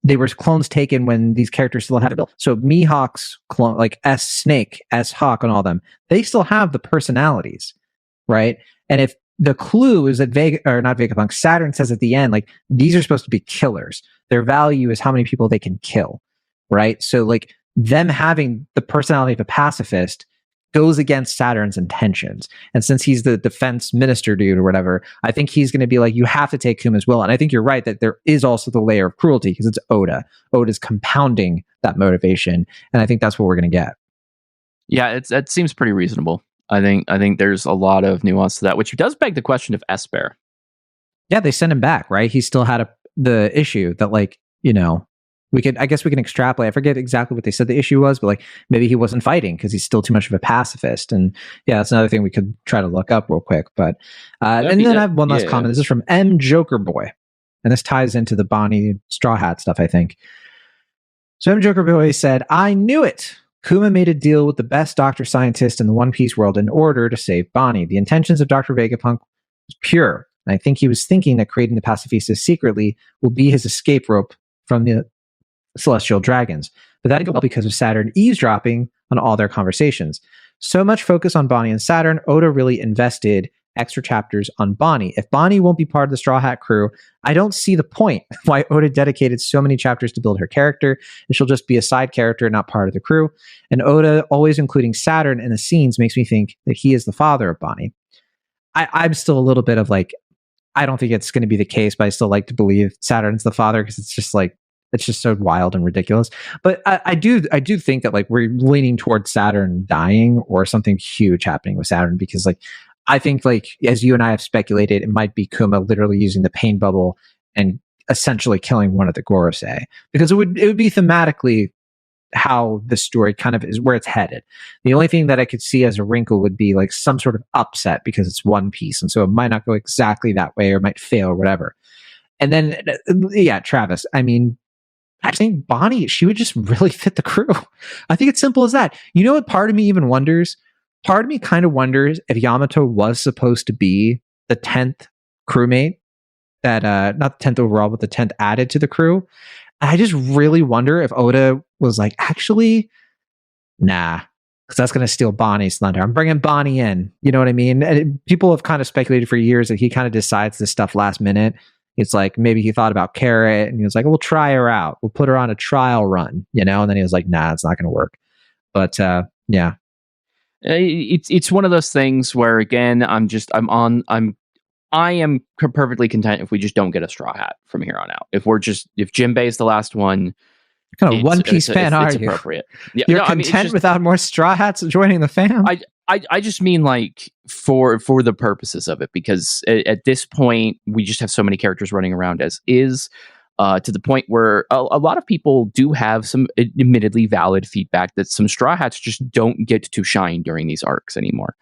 they were clones taken when these characters still had a build. So Mihawk's clone, like S Snake, S Hawk, and all them, they still have the personalities, right? And if the clue is that not Vegapunk, Saturn says at the end, these are supposed to be killers. Their value is how many people they can kill, right? So them having the personality of a pacifist goes against Saturn's intentions. And since he's the defense minister dude or whatever, I think he's going to be like, you have to take Kuma's will. And I think you're right that there is also the layer of cruelty because it's Oda. Oda's compounding that motivation. And I think that's what we're going to get. Yeah, it seems pretty reasonable. I think there's a lot of nuance to that, which does beg the question of Esper. Yeah, they sent him back, right? He still had the issue that I guess we can extrapolate. I forget exactly what they said the issue was, but maybe he wasn't fighting because he's still too much of a pacifist. And yeah, that's another thing we could try to look up real quick. But and then I have one last comment. This is from M Joker Boy, and this ties into the Bonnie Straw Hat stuff, I think. So M Joker Boy said, "I knew it. Kuma made a deal with the best doctor scientist in the One Piece world in order to save Bonnie. The intentions of Dr. Vegapunk was pure, and I think he was thinking that creating the pacifistas secretly will be his escape rope from the celestial dragons, but that didn't go well because of Saturn eavesdropping on all their conversations. So much focus on Bonnie and Saturn, Oda really invested extra chapters on Bonnie. If Bonnie won't be part of the Straw Hat crew, I don't see the point why Oda dedicated so many chapters to build her character, and she'll just be a side character, not part of the crew. And Oda always including Saturn in the scenes makes me think that he is the father of Bonnie." I'm still a little bit of I don't think it's going to be the case, but I still like to believe Saturn's the father because it's just it's just so wild and ridiculous. But I do think that we're leaning towards Saturn dying or something huge happening with Saturn because I think as you and I have speculated, it might be Kuma literally using the pain bubble and essentially killing one of the Gorosei because it would be thematically how the story kind of is where it's headed. The only thing that I could see as a wrinkle would be some sort of upset because it's One Piece, and so it might not go exactly that way or might fail or whatever. And then yeah, Travis, I think Bonnie, she would just really fit the crew. I think it's simple as that. You know what part of me even wonders? Part of me kind of wonders if Yamato was supposed to be the 10th crewmate, that not the 10th overall, but the 10th added to the crew. I just really wonder if Oda was actually, nah, because that's going to steal Bonnie's thunder. I'm bringing Bonnie in. You know what I mean? And people have kind of speculated for years that he kind of decides this stuff last minute. It's maybe he thought about Carrot and he was we'll try her out. We'll put her on a trial run, and then he was nah, it's not going to work. But yeah. It's one of those things where, again, I'm I am perfectly content if we just don't get a Straw Hat from here on out. If Jinbei is the last one, what kind of One Piece fan are it's you? appropriate. Yeah, You're content without more Straw Hats joining the fam? I just mean like for the purposes of it, because at this point we just have so many characters running around as is, to the point where a lot of people do have some admittedly valid feedback that some Straw Hats just don't get to shine during these arcs anymore.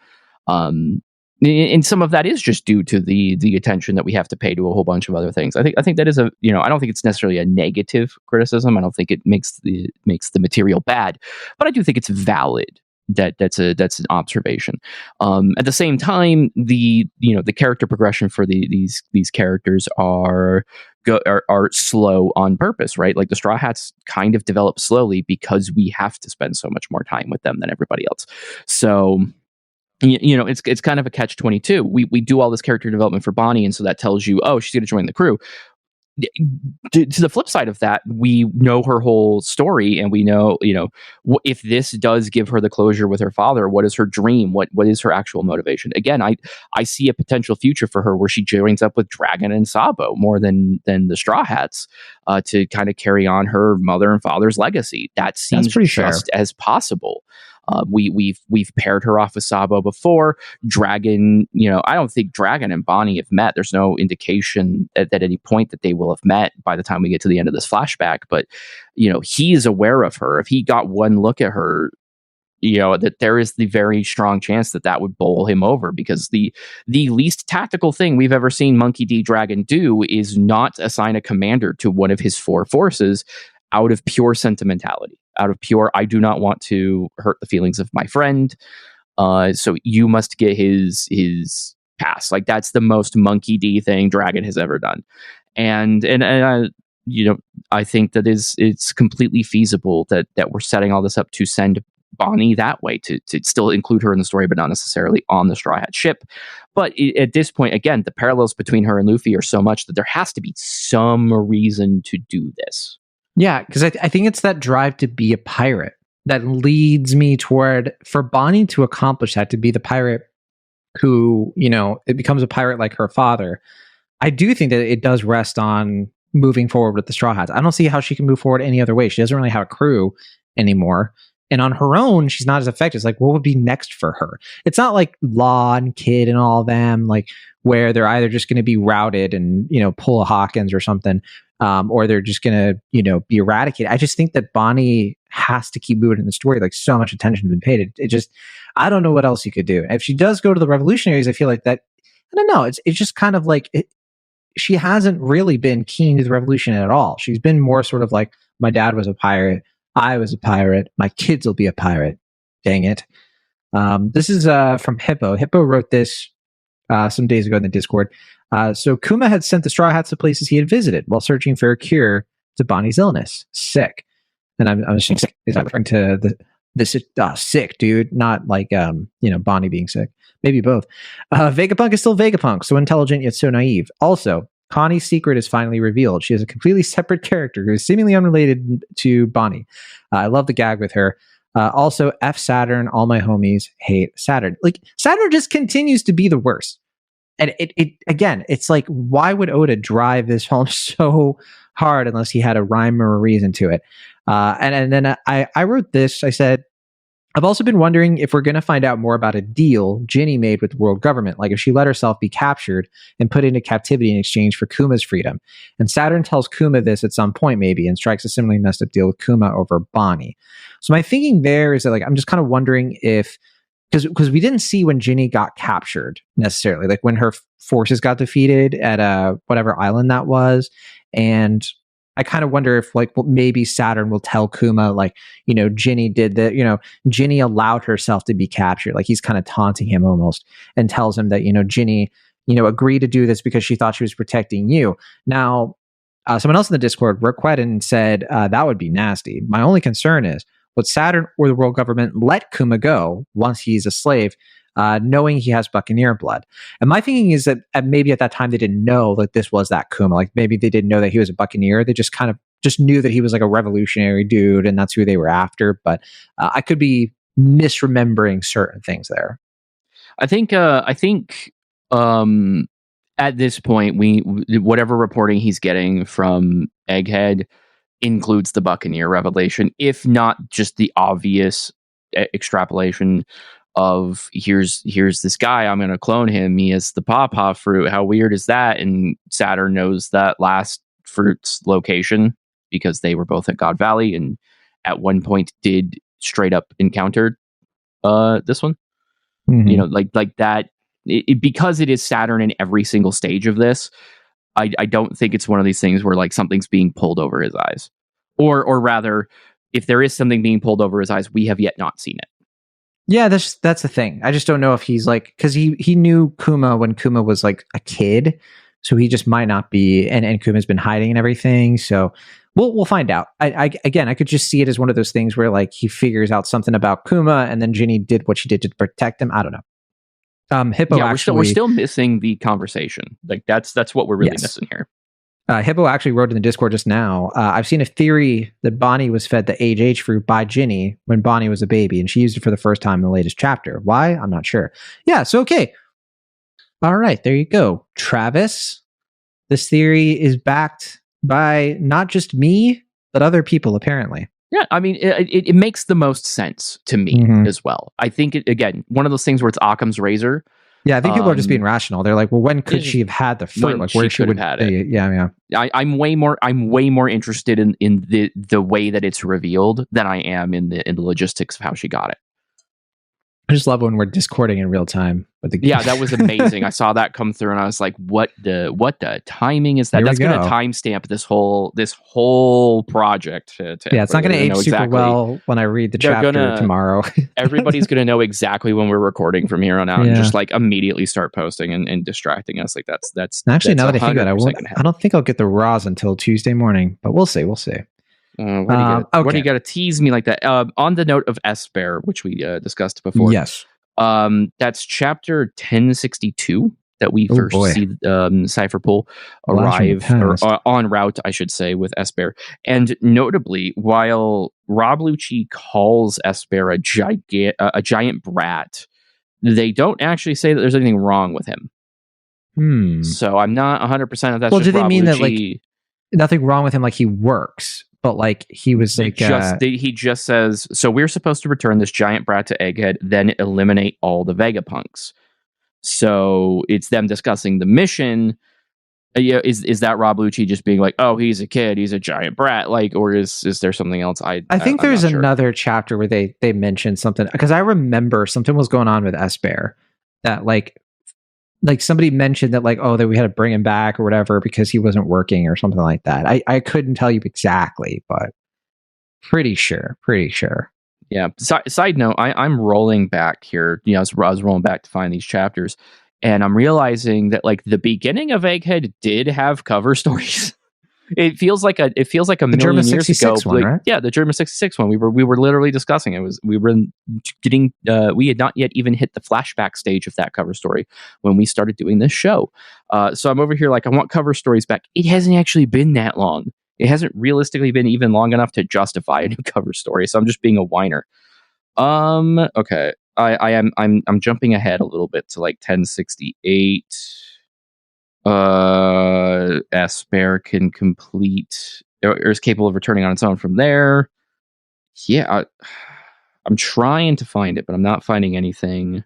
And some of that is just due to the attention that we have to pay to a whole bunch of other things. I think that is I don't think it's necessarily a negative criticism. I don't think it makes the material bad, but I do think it's valid. That's an observation. At the same time, the character progression for these characters are slow on purpose, right? Like the Straw Hats kind of develop slowly because we have to spend so much more time with them than everybody else. So it's kind of a catch-22. We do all this character development for Bonnie, and so that tells you, oh, she's going to join the crew. To the flip side of that, we know her whole story, and we know, if this does give her the closure with her father, what is her dream? What is her actual motivation? Again, I see a potential future for her where she joins up with Dragon and Sabo more than the Straw Hats, to kind of carry on her mother and father's legacy. That seems just as possible. We've paired her off with Sabo before. Dragon, I don't think Dragon and Bonnie have met. There's no indication at any point that they will have met by the time we get to the end of this flashback. But he is aware of her. If he got one look at her, that there is the very strong chance that would bowl him over, because the least tactical thing we've ever seen Monkey D. Dragon do is not assign a commander to one of his 4 forces out of pure sentimentality, out of pure, I do not want to hurt the feelings of my friend. So you must get his pass. Like, that's the most Monkey D thing Dragon has ever done. And I think that it's completely feasible that we're setting all this up to send Bonnie that way, to still include her in the story, but not necessarily on the Straw Hat ship. But at this point, again, the parallels between her and Luffy are so much that there has to be some reason to do this. Yeah, because I think it's that drive to be a pirate that leads me toward, for Bonnie to accomplish that, to be the pirate who, it becomes a pirate like her father. I do think that it does rest on moving forward with the Straw Hats. I don't see how she can move forward any other way. She doesn't really have a crew anymore. And on her own, she's not as effective. It's like, what would be next for her? It's not like Law and Kid and all of them, like, where they're either just going to be routed and, pull a Hawkins or something, or they're just going to, be eradicated. I just think that Bonnie has to keep moving in the story. Like, so much attention has been paid. It just, I don't know what else you could do. If she does go to the revolutionaries, I feel like that, I don't know. It's just kind of like, she hasn't really been keen to the revolution at all. She's been more sort of like, my dad was a pirate. I was a pirate. My kids will be a pirate. Dang it. This is from Hippo. Hippo wrote this some days ago in the Discord. So Kuma had sent the Straw Hats to places he had visited while searching for a cure to Bonnie's illness. Sick. And I'm assuming sick is not referring to the sick, dude. Not like, Bonnie being sick. Maybe both. Vegapunk is still Vegapunk, so intelligent yet so naive. Also, Connie's secret is finally revealed. She is a completely separate character who is seemingly unrelated to Bonnie. I love the gag with her. Also, F Saturn. All my homies hate Saturn. Like, Saturn just continues to be the worst. And it again, it's like, why would Oda drive this home so hard unless he had a rhyme or a reason to it? And then I wrote this. I said, I've also been wondering if we're going to find out more about a deal Ginny made with the world government, like if she let herself be captured and put into captivity in exchange for Kuma's freedom. And Saturn tells Kuma this at some point, maybe, and strikes a similarly messed up deal with Kuma over Bonnie. So my thinking there is that, like, I'm just kind of wondering if, because we didn't see when Ginny got captured necessarily, like when her forces got defeated at whatever island that was. And I kind of wonder if, like, well, maybe Saturn will tell Kuma, like, Ginny did that, Ginny allowed herself to be captured. Like, he's kind of taunting him almost, and tells him that, Ginny, agreed to do this because she thought she was protecting you. Now, someone else in the Discord, Rick Quedden, said that would be nasty. My only concern is, would Saturn or the world government let Kuma go once he's a slave, knowing he has Buccaneer blood? And my thinking is that maybe at that time they didn't know that this was that Kuma. Like, maybe they didn't know that he was a Buccaneer. They just kind of just knew that he was like a revolutionary dude, and that's who they were after. But I could be misremembering certain things there. I think at this point, whatever reporting he's getting from Egghead includes the Buccaneer revelation, if not just the obvious extrapolation of here's this guy, I'm going to clone him. He has the pawpaw fruit. How weird is that? And Saturn knows that last fruit's location because they were both at God Valley and at one point did straight up encounter this one. You know, like that. Because it is Saturn in every single stage of this, I don't think it's one of these things where like something's being pulled over his eyes, or rather, if there is something being pulled over his eyes, we have yet not seen it. Yeah, that's the thing. I just don't know if he's like, because he knew Kuma when Kuma was like a kid, so he just might not be, and Kuma's been hiding and everything. So we'll find out. I could just see it as one of those things where like he figures out something about Kuma, and then Ginny did what she did to protect him. I don't know. Hippo we're still missing the conversation. Like that's what we're really missing here. Hippo actually wrote in the Discord just now, I've seen a theory that Bonnie was fed the HH fruit by Ginny when Bonnie was a baby, and she used it for the first time in the latest chapter. Why? I'm not sure. Yeah, so okay. All right, there you go. Travis, this theory is backed by not just me, but other people, apparently. Yeah, I mean, it makes the most sense to me as well. I think, again, one of those things where it's Occam's razor. Yeah, I think people are just being rational. They're like, well, when could she have had the fruit? Like, where she would have had it. Yeah. I'm way more interested in the way that it's revealed than I am in the logistics of how she got it. I just love when we're discording in real time. Yeah, that was amazing. I saw that come through, and I was like, "What the timing is that?" That's going to timestamp this whole project. It's not going to age super well when I read the chapter tomorrow. Everybody's going to know exactly when we're recording from here on out, and just like immediately start posting and distracting us. Like that's actually, now that I think about it, I don't think I'll get the raws until Tuesday morning, but we'll see. Why do you got to tease me like that? On the note of Esper, which we discussed before. Yes. That's chapter 1062 that we first see Cypherpool arrive, or en route, I should say, with Esper. And notably, while Rob Lucci calls Esper a giant brat, they don't actually say that there's anything wrong with him. So I'm not 100% of that. Well, do they mean that like nothing wrong with him, like he works? But like he was like, he just says, so we're supposed to return this giant brat to Egghead, then eliminate all the Vegapunks. So it's them discussing the mission. Is that Rob Lucci just being like, oh, he's a kid, he's a giant brat, like, or is there something else? I think there's another chapter where they mentioned something, because I remember something was going on with Esper that like somebody mentioned that like, oh, that we had to bring him back or whatever because he wasn't working or something like that. I couldn't tell you exactly, but pretty sure. Yeah. Side note, I'm rolling back here. I was rolling back to find these chapters, and I'm realizing that like the beginning of Egghead did have cover stories. It feels like a million years ago. One, right? Yeah, the German 66 one. We were literally discussing it. We had not yet even hit the flashback stage of that cover story when we started doing this show. So I'm over here like, I want cover stories back. It hasn't actually been that long. It hasn't realistically been even long enough to justify a new cover story. So I'm just being a whiner. Okay. I'm jumping ahead a little bit to like 1068. Esper can complete or is capable of returning on its own from there. Yeah, I'm trying to find it, but I'm not finding anything.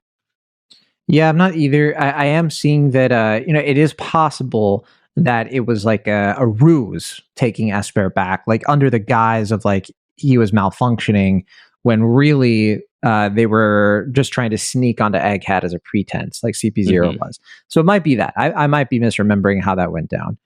Yeah, I'm not either. I am seeing that it is possible that it was like a ruse taking Esper back, like under the guise of like he was malfunctioning, when really they were just trying to sneak onto Egghead as a pretense, like CP0 was. So it might be that. I might be misremembering how that went down.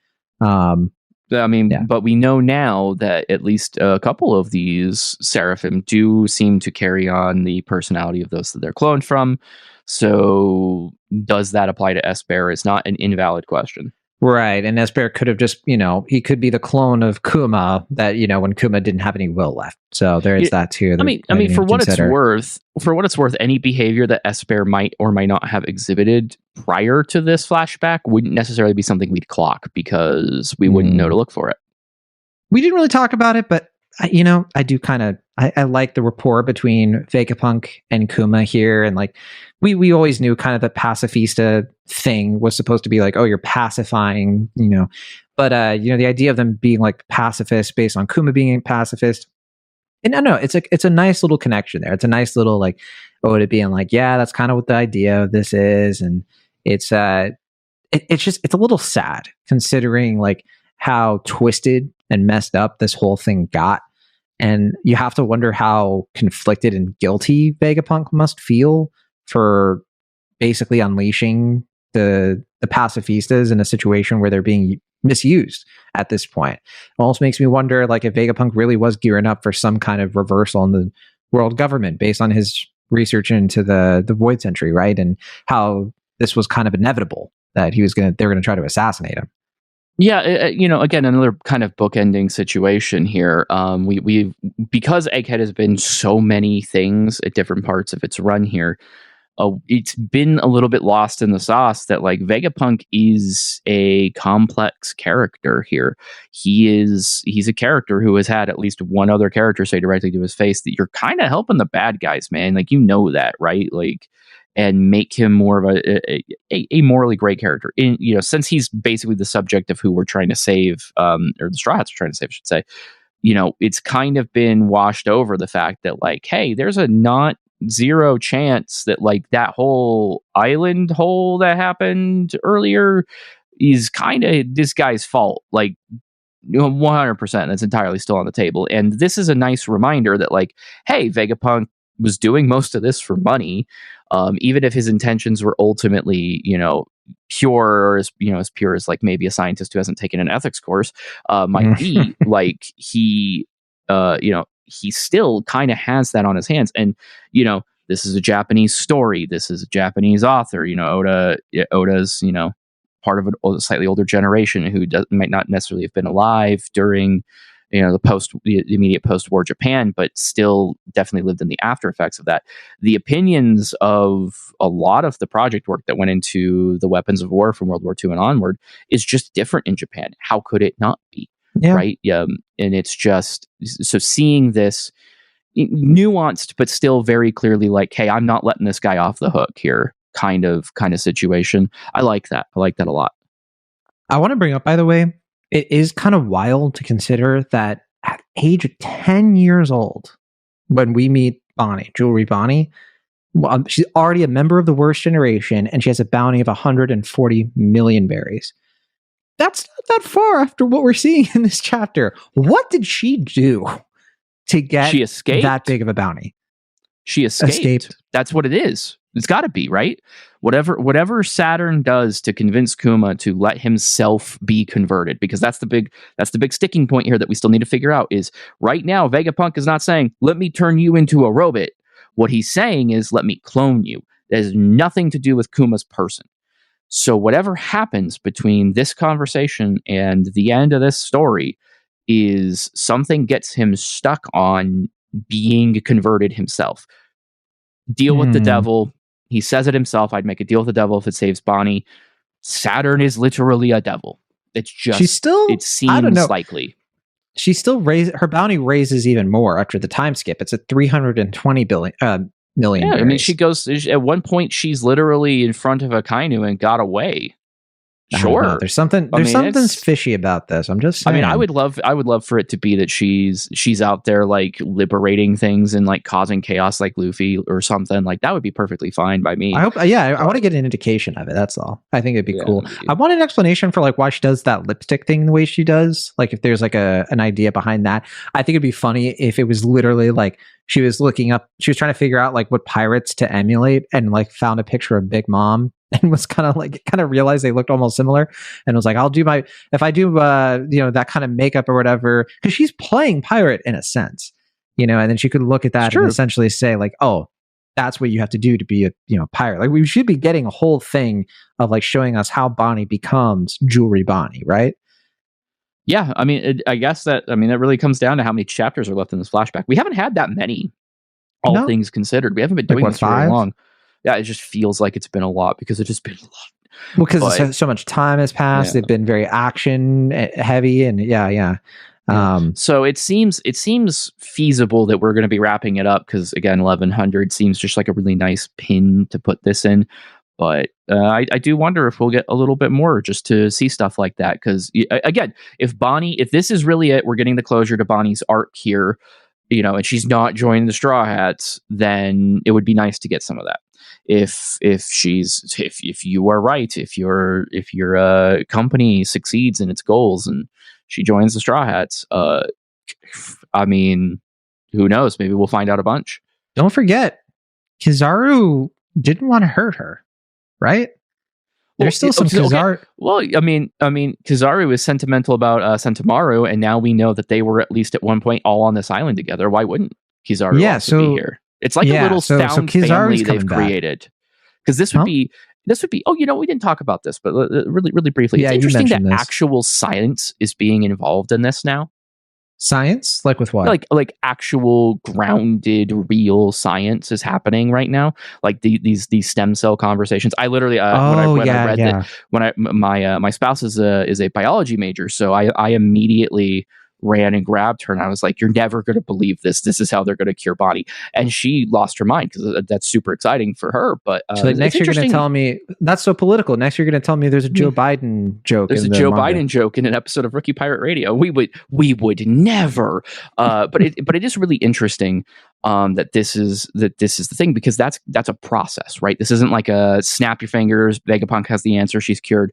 But we know now that at least a couple of these Seraphim do seem to carry on the personality of those that they're cloned from. So does that apply to Esper? It's not an invalid question. Right, and Esper could have just, he could be the clone of Kuma that, when Kuma didn't have any will left. So there is that too. I mean, for what it's worth, any behavior that Esper might or might not have exhibited prior to this flashback wouldn't necessarily be something we'd clock because we wouldn't know to look for it. We didn't really talk about it, but I do kind of I like the rapport between Vegapunk and Kuma here, and like we always knew kind of the pacifista thing was supposed to be like, oh, you're pacifying, but the idea of them being like pacifist based on Kuma being a pacifist, and I don't know, it's a nice little connection there. It's a nice little like Oda being like, yeah, that's kind of what the idea of this is, and it's it's a little sad considering like how twisted and messed up this whole thing got. And you have to wonder how conflicted and guilty Vegapunk must feel for basically unleashing the pacifistas in a situation where they're being misused at this point. It also makes me wonder, like, if Vegapunk really was gearing up for some kind of reversal in the world government based on his research into the Void Century, right? And how this was kind of inevitable that they were gonna try to assassinate him. Yeah, again, another kind of bookending situation here. We because Egghead has been so many things at different parts of its run here. It's been a little bit lost in the sauce that like Vegapunk is a complex character here. He's a character who has had at least one other character say directly to his face that you're kind of helping the bad guys, man. Like, that, right? Like, and make him more of a morally great character. Since he's basically the subject of who we're trying to save, or the Straw Hats are trying to save, I should say. It's kind of been washed over the fact that like, hey, there's a not zero chance that like that whole island hole that happened earlier is kind of this guy's fault. Like, 100%, that's entirely still on the table. And this is a nice reminder that like, hey, Vegapunk was doing most of this for money. Even if his intentions were ultimately, pure, or as pure as like maybe a scientist who hasn't taken an ethics course might be, like he still kind of has that on his hands. And, this is a Japanese story. This is a Japanese author, Oda's, part of a slightly older generation who might not necessarily have been alive during, the immediate post-war Japan, but still definitely lived in the after effects of that. The opinions of a lot of the project work that went into the weapons of war from World War II and onward is just different in Japan. How could it not be? Yeah. Right? And it's just, so seeing this nuanced, but still very clearly like, hey, I'm not letting this guy off the hook here kind of situation. I like that. I like that a lot. I want to bring up, by the way, it is kind of wild to consider that at age 10 years old, when we meet Bonnie, Jewelry Bonnie, she's already a member of the worst generation, and she has a bounty of 140 million berries. That's not that far after what we're seeing in this chapter. What did she do to get that big of a bounty? She escaped. That's what it is. It's got to be, right? Whatever Saturn does to convince Kuma to let himself be converted, because that's the big sticking point here that we still need to figure out. Is right now Vegapunk is not saying, let me turn you into a robot. What he's saying is, let me clone you. That has nothing to do with Kuma's person. So whatever happens between this conversation and the end of this story is something gets him stuck on being converted himself. Deal with the devil. He says it himself. I'd make a deal with the devil if it saves Bonnie. Saturn is literally a devil. It's just, it seems likely. She still her bounty raises even more after the time skip. It's at 320 million. Yeah, I mean, she goes, at one point, she's literally in front of a Kainu and got away. Sure. There's something fishy about this. I'm just saying. I mean, I would love for it to be that she's out there like liberating things and like causing chaos like Luffy or something. Like that would be perfectly fine by me. I hope, I want to get an indication of it. That's all. I think it'd be cool. I want an explanation for like why she does that lipstick thing the way she does. Like if there's like an idea behind that. I think it'd be funny if it was literally like she was trying to figure out like what pirates to emulate and like found a picture of Big Mom. And was kind of realized they looked almost similar, and was like, if I do that kind of makeup or whatever, because she's playing pirate in a sense, and then she could look at that and essentially say like, oh, that's what you have to do to be a pirate. Like we should be getting a whole thing of like showing us how Bonnie becomes Jewelry Bonnie, right? Yeah, I mean, I guess that really comes down to how many chapters are left in this flashback. We haven't had that many, all things considered. We haven't been doing this for very long. Yeah, it just feels like it's been a lot because it's just been a lot. Well, because so much time has passed. They've been very action heavy, and So it seems feasible that we're going to be wrapping it up because again, 1100 seems just like a really nice pin to put this in. But I do wonder if we'll get a little bit more just to see stuff like that. Because again, if this is really it, we're getting the closure to Bonnie's arc here, and she's not joining the Straw Hats, then it would be nice to get some of that. If you are right, if your company succeeds in its goals and she joins the Straw Hats, I mean, who knows? Maybe we'll find out a bunch. Don't forget, Kizaru didn't want to hurt her, right? There's still some Kizaru. Okay. Well, I mean, Kizaru is sentimental about Sentimaru, and now we know that they were at least at one point all on this island together. Why wouldn't Kizaru also be here? It's like a little found family they've created. Because this would be. Oh, we didn't talk about this, but really, really briefly, it's interesting that actual science is being involved in this now. Science, like with what? Like actual grounded, real science is happening right now. Like these stem cell conversations. I literally my spouse is a biology major, so I immediately ran and grabbed her and I was like, you're never going to believe this. This is how they're going to cure Bonnie. And she lost her mind because that's super exciting for her. But so next you're going to tell me, that's so political. Next you're going to tell me there's a Joe Biden joke. There's a Joe Biden joke in an episode of Rookie Pirate Radio. We would never. But it is really interesting that this is the thing, because that's a process, right? This isn't like a snap your fingers, Vegapunk has the answer, she's cured.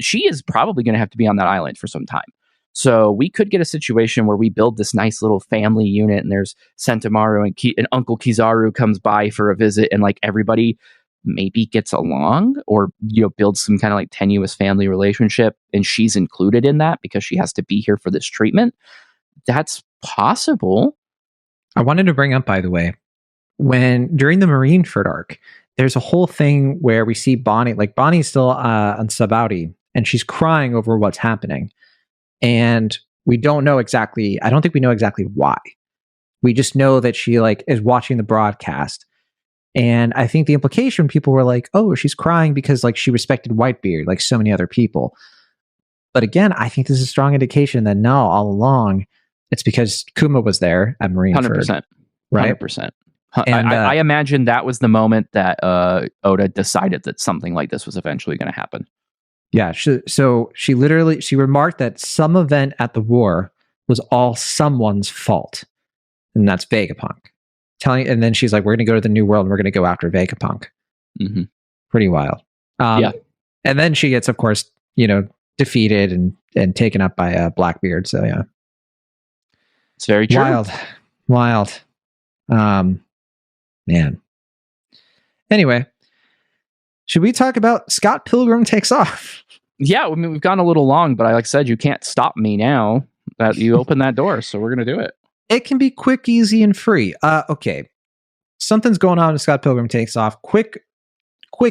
She is probably going to have to be on that island for some time. So we could get a situation where we build this nice little family unit and there's Sentimaru and Uncle Kizaru comes by for a visit and like everybody maybe gets along or, builds some kind of like tenuous family relationship and she's included in that because she has to be here for this treatment. That's possible. I wanted to bring up, by the way, during the Marineford arc, there's a whole thing where we see Bonnie, like Bonnie's still on Sabaudi and she's crying over what's happening. And we don't know exactly, I don't think we know exactly why. We just know that she is watching the broadcast. And I think the implication, people were like, oh, she's crying because she respected Whitebeard like so many other people. But again, I think this is a strong indication that no, all along, it's because Kuma was there at Marineford. 100%. Right? 100%. And, I imagine that was the moment that Oda decided that something like this was eventually going to happen. Yeah, so she remarked that some event at the war was all someone's fault, and that's Vegapunk. And then she's like, "We're going to go to the New World, and we're going to go after Vegapunk." Mm-hmm. Pretty wild. Yeah, and then she gets, of course, defeated and taken up by Blackbeard. So yeah, it's very true. Wild. Man. Anyway. Should we talk about Scott Pilgrim Takes Off? Yeah, I mean, we've gone a little long, but like I said, you can't stop me now that you open that door, so we're going to do it. It can be quick, easy, and free. Okay. Something's going on with Scott Pilgrim Takes Off. Quick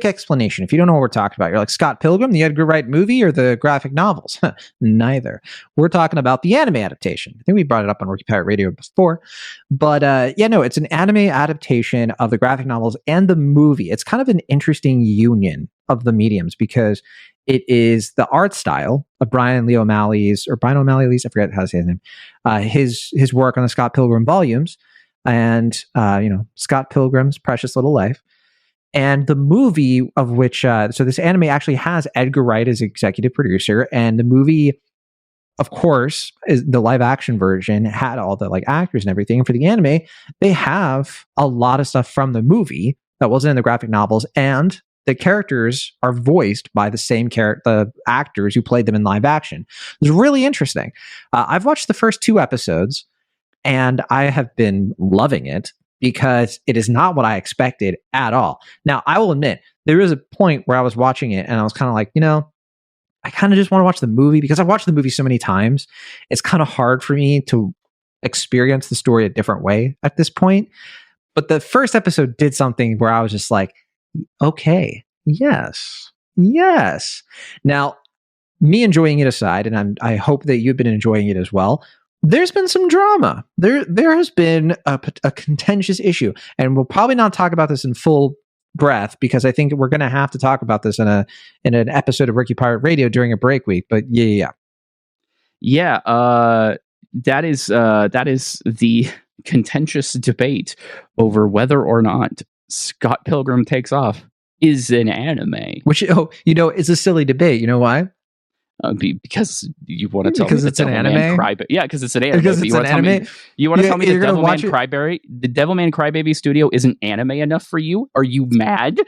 explanation. If you don't know what we're talking about, you're like, Scott Pilgrim, the Edgar Wright movie or the graphic novels? Neither. We're talking about the anime adaptation. I think we brought it up on Rookie Pirate Radio before. But it's an anime adaptation of the graphic novels and the movie. It's kind of an interesting union of the mediums because it is the art style of Brian O'Malley's, I forget how to say his name, his work on the Scott Pilgrim volumes and, Scott Pilgrim's Precious Little Life. And the movie of which, so this anime actually has Edgar Wright as executive producer, and the movie, of course, is the live action version, had all the actors and everything. And for the anime, they have a lot of stuff from the movie that wasn't in the graphic novels, and the characters are voiced by the actors who played them in live action. It's really interesting. I've watched the first 2 episodes, and I have been loving it, because it is not what I expected at all. Now, I will admit, there is a point where I was watching it and I was kind of like, I kind of just want to watch the movie because I've watched the movie so many times. It's kind of hard for me to experience the story a different way at this point. But the first episode did something where I was just like, okay, yes. Now, me enjoying it aside, and I hope that you've been enjoying it as well, there's been some drama. There has been a contentious issue, and we'll probably not talk about this in full breath because I think we're going to have to talk about this in an episode of Rookie Pirate Radio during a break week. But yeah. That is the contentious debate over whether or not Scott Pilgrim Takes Off is an anime. Which, it's a silly debate. You know why? Because you want to tell because me it's an anime. Yeah, because it's an anime. Because it's an anime. You want to tell me the Devilman Crybaby studio isn't anime enough for you? Are you mad?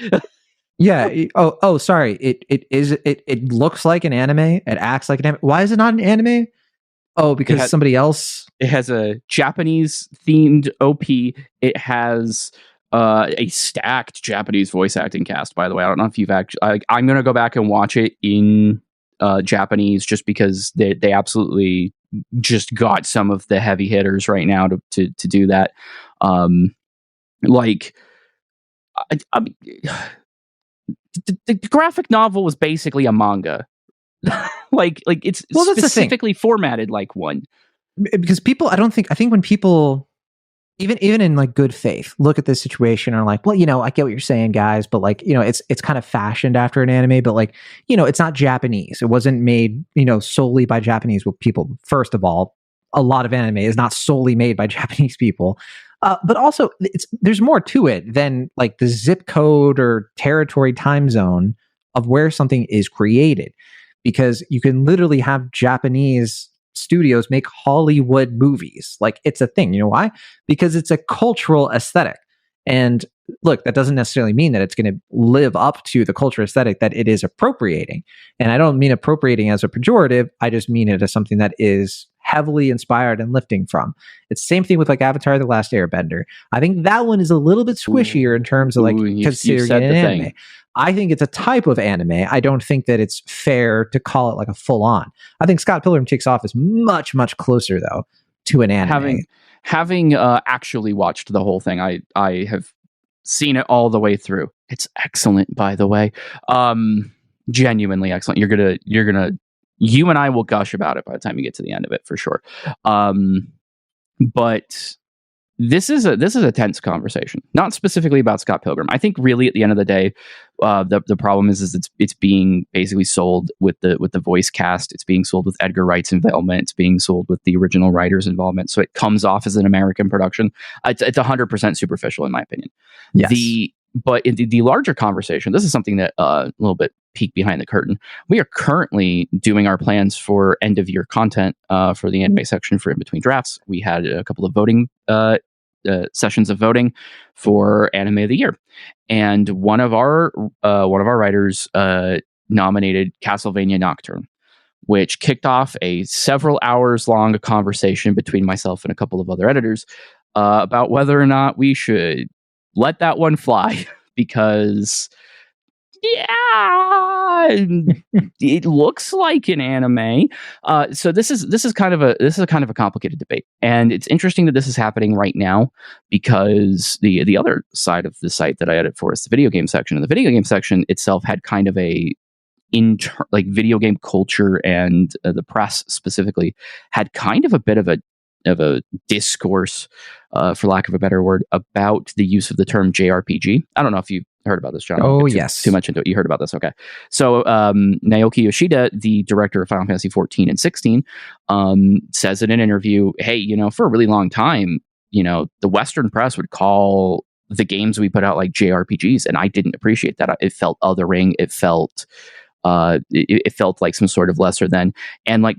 Yeah. Oh, sorry. It looks like an anime. It acts like an anime. Why is it not an anime? Oh, because somebody else. It has a Japanese themed OP. It has a stacked Japanese voice acting cast. By the way, I don't know if you've actually. I'm going to go back and watch it in Japanese just because they absolutely just got some of the heavy hitters right now to do that. The graphic novel was basically a manga. like it's specifically formatted like one. Because people, I think when people, even in like good faith, look at this situation and are like, well, I get what you're saying, guys, but like, it's kind of fashioned after an anime, but like, it's not Japanese. It wasn't made, solely by Japanese people. First of all, a lot of anime is not solely made by Japanese people. But also, there's more to it than like the zip code or territory time zone of where something is created. Because you can literally have Japanese studios make Hollywood movies. Like, it's a thing. You know why? Because it's a cultural aesthetic. And look, that doesn't necessarily mean that it's going to live up to the cultural aesthetic that it is appropriating. And I don't mean appropriating as a pejorative. I just mean it as something that is heavily inspired and lifting from. It's the same thing with like Avatar: The Last Airbender. I think that one is a little bit squishier in terms of like considering it an anime. I think it's a type of anime. I don't think that it's fair to call it like a full on. I think Scott Pilgrim Takes Off is much, much closer though to an anime. Having actually watched the whole thing, I have seen it all the way through. It's excellent, by the way. Genuinely excellent. You and I will gush about it by the time you get to the end of it for sure. But this is a tense conversation, not specifically about Scott Pilgrim. I think really at the end of the day, the problem is it's being basically sold with the voice cast. It's being sold with Edgar Wright's involvement. It's being sold with the original writer's involvement. So it comes off as an American production. It's 100% superficial in my opinion. Yes. But in the larger conversation, this is something that a little bit peek behind the curtain. We are currently doing our plans for end of year content for the anime section for In Between Drafts. We had a couple of voting sessions of voting for Anime of the Year, and one of our writers nominated Castlevania Nocturne, which kicked off a several hours long conversation between myself and a couple of other editors about whether or not we should let that one fly because it looks like an anime. So this is kind of a complicated debate, and it's interesting that this is happening right now because the other side of the site that I edit for is the video game section, and the video game section itself had kind of a video game culture, and the press specifically had kind of a bit of a discourse, for lack of a better word, about the use of the term JRPG. I don't know if you heard about this, John. Oh, yes. Too much into it. You heard about this. Okay. So Naoki Yoshida, the director of Final Fantasy 14 and 16, says in an interview, hey, for a really long time, the Western press would call the games we put out like JRPGs, and I didn't appreciate that. It felt othering. It felt like some sort of lesser than, and like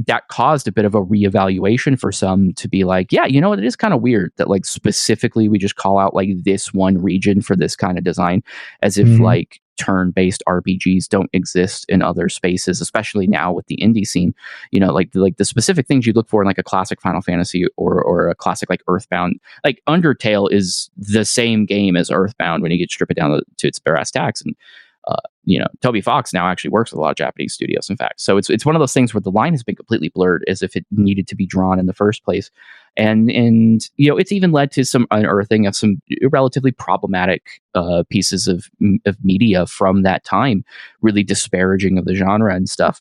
that caused a bit of a reevaluation for some to be like, yeah, it is kind of weird that like specifically we just call out like this one region for this kind of design, as if like turn-based RPGs don't exist in other spaces, especially now with the indie scene. Like the specific things you look for in like a classic Final Fantasy or a classic like Earthbound. Like Undertale is the same game as Earthbound when you get stripped it down to its brass tacks, and Toby Fox now actually works with a lot of Japanese studios, in fact. So it's one of those things where the line has been completely blurred as if it needed to be drawn in the first place. And it's even led to some unearthing of some relatively problematic pieces of media from that time, really disparaging of the genre and stuff.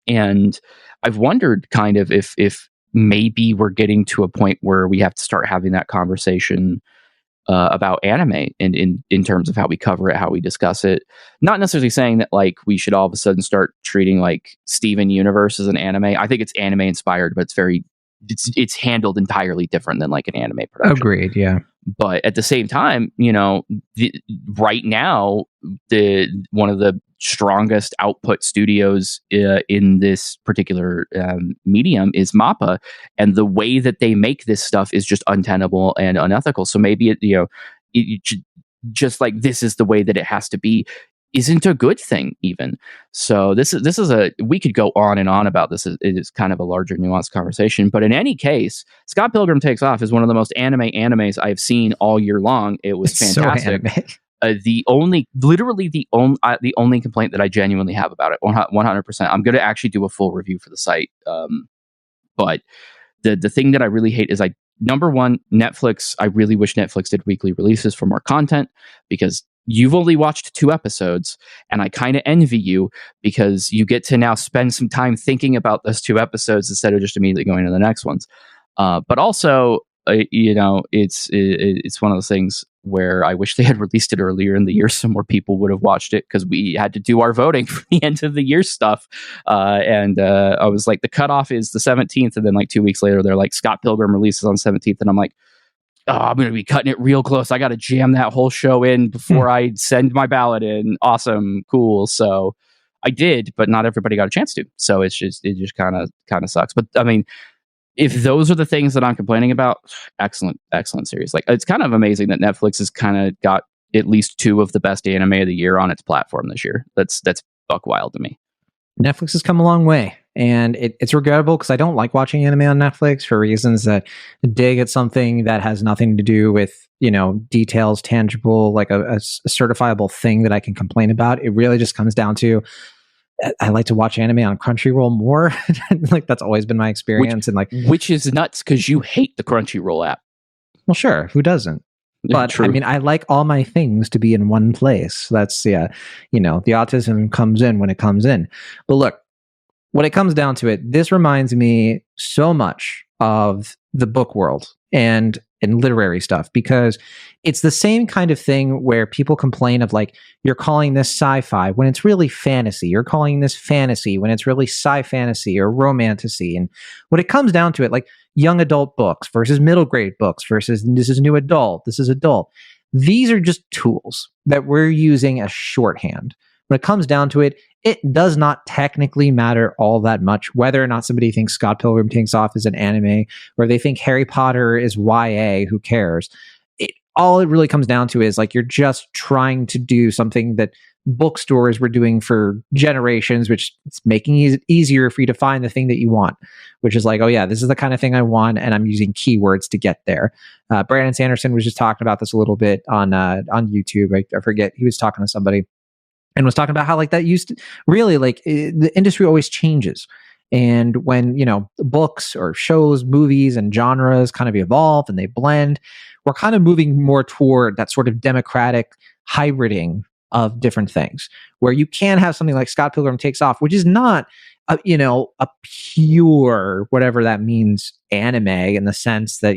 And I've wondered kind of if maybe we're getting to a point where we have to start having that conversation about anime and in terms of how we cover it, how we discuss it. Not necessarily saying that like we should all of a sudden start treating like Steven Universe as an anime. I think it's anime inspired, but it's handled entirely different than like an anime production. Agreed. Yeah. But at the same time, right now, one of the strongest output studios in this particular medium is MAPPA, and the way that they make this stuff is just untenable and unethical. So maybe just like this is the way that it has to be isn't a good thing even. So this is we could go on and on about this. It is kind of a larger nuanced conversation, but in any case, Scott Pilgrim Takes Off is one of the most animes I've seen all year long. It was fantastic. So the only complaint that I genuinely have about it, 100%, I'm going to actually do a full review for the site. But the thing that I really hate is number one, Netflix. I really wish Netflix did weekly releases for more content, because you've only watched 2 episodes, and I kind of envy you because you get to now spend some time thinking about those 2 episodes instead of just immediately going to the next ones. But also, it's one of those things where I wish they had released it earlier in the year so more people would have watched it, because we had to do our voting for the end of the year stuff. And I was like, the cutoff is the 17th. And then like 2 weeks later, they're like, Scott Pilgrim releases on 17th. And I'm like, oh, I'm going to be cutting it real close. I got to jam that whole show in before I send my ballot in. Awesome. Cool. So I did, but not everybody got a chance to. So it just kind of sucks. But I mean, if those are the things that I'm complaining about, excellent series. Like, it's kind of amazing that Netflix has kind of got at least 2 of the best anime of the year on its platform this year. That's buck wild to me. Netflix has come a long way, and it's regrettable because I don't like watching anime on Netflix for reasons that dig at something that has nothing to do with, details, tangible, like a certifiable thing that I can complain about. It really just comes down to, I like to watch anime on Crunchyroll more. Like, that's always been my experience. Which is nuts because you hate the Crunchyroll app. Well, sure. Who doesn't? But True. I mean, I like all my things to be in one place. That's, the autism comes in when it comes in. But look, when it comes down to it, this reminds me so much of the book world and literary stuff, because it's the same kind of thing where people complain of like, you're calling this sci-fi when it's really fantasy. You're calling this fantasy when it's really sci-fantasy or romantasy. And when it comes down to it, like young adult books versus middle grade books versus this is new adult, this is adult. These are just tools that we're using as shorthand. When it comes down to it, it does not technically matter all that much whether or not somebody thinks Scott Pilgrim Takes Off is an anime or they think Harry Potter is YA. Who cares? All it really comes down to is like, you're just trying to do something that bookstores were doing for generations, which is making it easier for you to find the thing that you want, which is like, oh yeah, this is the kind of thing I want, and I'm using keywords to get there. Brandon Sanderson was just talking about this a little bit on YouTube. I forget, he was talking to somebody and was talking about how like that used to really like the industry always changes. And when, books or shows, movies and genres kind of evolve and they blend, we're kind of moving more toward that sort of democratic hybriding of different things, where you can have something like Scott Pilgrim Takes Off, which is not a pure, whatever that means, anime in the sense that,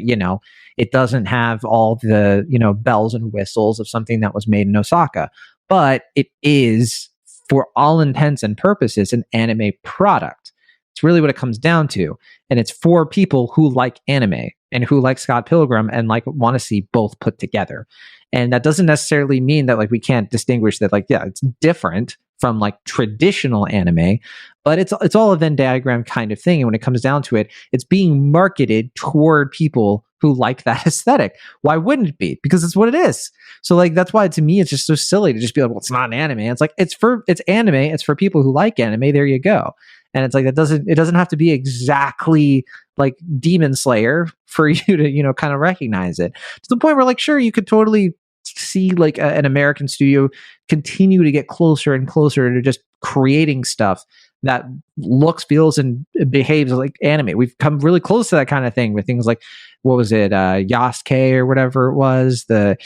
it doesn't have all the, bells and whistles of something that was made in Osaka. But it is, for all intents and purposes, an anime product. It's really what it comes down to. And it's for people who like anime and who like Scott Pilgrim and like want to see both put together. And that doesn't necessarily mean that like we can't distinguish that, like, yeah, it's different from like traditional anime, but it's all a Venn diagram kind of thing. And when it comes down to it, it's being marketed toward people who like that aesthetic. Why wouldn't it be? Because it's what it is. So like, that's why to me, it's just so silly to just be like, well, it's not an anime. It's like, it's anime. It's for people who like anime. There you go. And it's like, it doesn't have to be exactly like Demon Slayer for you to, kind of recognize it, to the point where like, sure, you could totally see like an American studio continue to get closer and closer to just creating stuff that looks, feels, and behaves like anime. We've come really close to that kind of thing with things like, what was it, Yasuke or whatever it was, I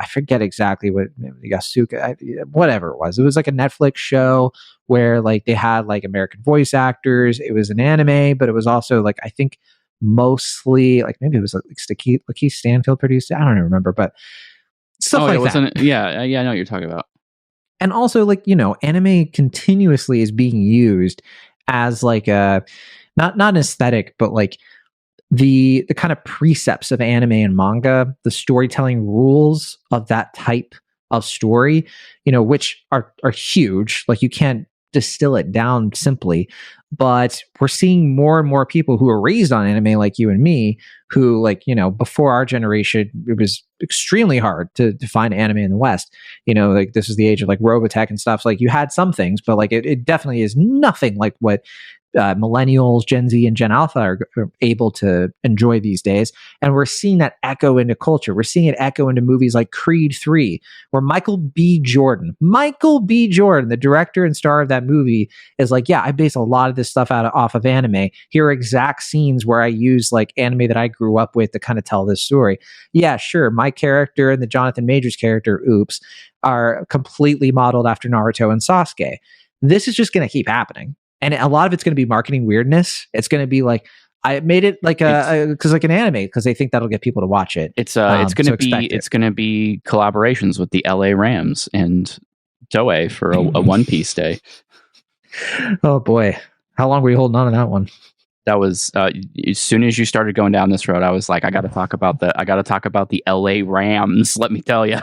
forget exactly what, Yasuka, whatever it was. It was like a Netflix show where like they had like American voice actors. It was an anime, but it was also like, I think mostly like maybe it was like Lakeith Stanfield produced it. I don't even remember, but stuff like that. Yeah, I know what you're talking about. And also, like, anime continuously is being used as like a not an aesthetic, but like the kind of precepts of anime and manga, the storytelling rules of that type of story, which are huge. Like, you can't distill it down simply, but we're seeing more and more people who are raised on anime like you and me, who, like, before our generation, it was extremely hard to find anime in the West. Like, this is the age of like Robotech and stuff. So, like, you had some things, but like it definitely is nothing like what millennials, Gen Z, and Gen Alpha are able to enjoy these days. And we're seeing that echo into culture. We're seeing it echo into movies like Creed 3, where Michael B. Jordan, the director and star of that movie, is like, yeah, I base a lot of this stuff off of anime. Here are exact scenes where I use like anime that I grew up with to kind of tell this story. Yeah, sure, my character and the Jonathan Majors character, are completely modeled after Naruto and Sasuke. This is just going to keep happening. And a lot of it's going to be marketing weirdness. It's going to be like, I made it like because like an anime, because they think that'll get people to watch it. It's going to be collaborations with the LA Rams and Toei for a One Piece day. Oh boy, how long were you holding on to that one? That was as soon as you started going down this road, I was like, I got to talk about the LA Rams. Let me tell you.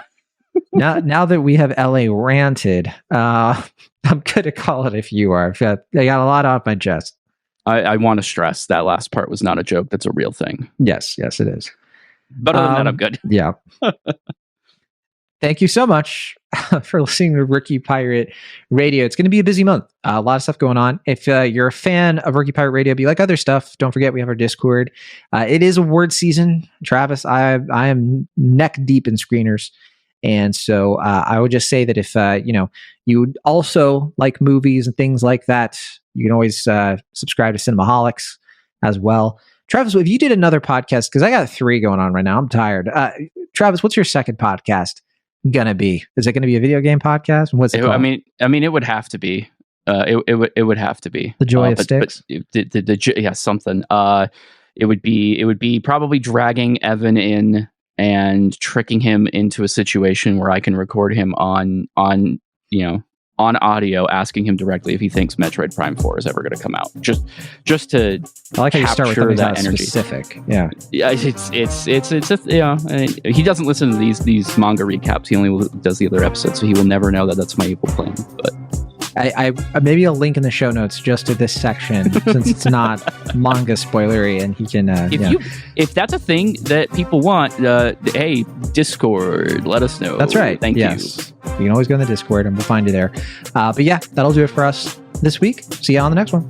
now that we have LA ranted, I'm going to call it if you are. I got a lot off my chest. I want to stress that last part was not a joke. That's a real thing. Yes, it is. But other than that, I'm good. Yeah. Thank you so much for listening to Rookie Pirate Radio. It's going to be a busy month. A lot of stuff going on. If you're a fan of Rookie Pirate Radio, but you like other stuff, don't forget we have our Discord. It is award season. Travis, I am neck deep in screeners. And so I would just say that if you would also like movies and things like that, you can always subscribe to Cinemaholics as well. Travis, if you did another podcast, because I got 3 going on right now, I'm tired. Travis, what's your second podcast gonna be? Is it gonna be a video game podcast? What's it called? I mean, it would have to be. It would have to be The Joy of Sticks. But something. It would be probably dragging Evan in and tricking him into a situation where I can record him on audio, asking him directly if he thinks Metroid Prime 4 is ever going to come out. Just to I like how you start with something that energy. Specific. Yeah. He doesn't listen to these manga recaps. He only does the other episodes, so he will never know that that's my evil plan. But I maybe a link in the show notes just to this section since it's not manga spoilery, and he can. If that's a thing that people want, hey, Discord, let us know. That's right. Thank you. You can always go in the Discord, and we'll find you there. But yeah, that'll do it for us this week. See you on the next one.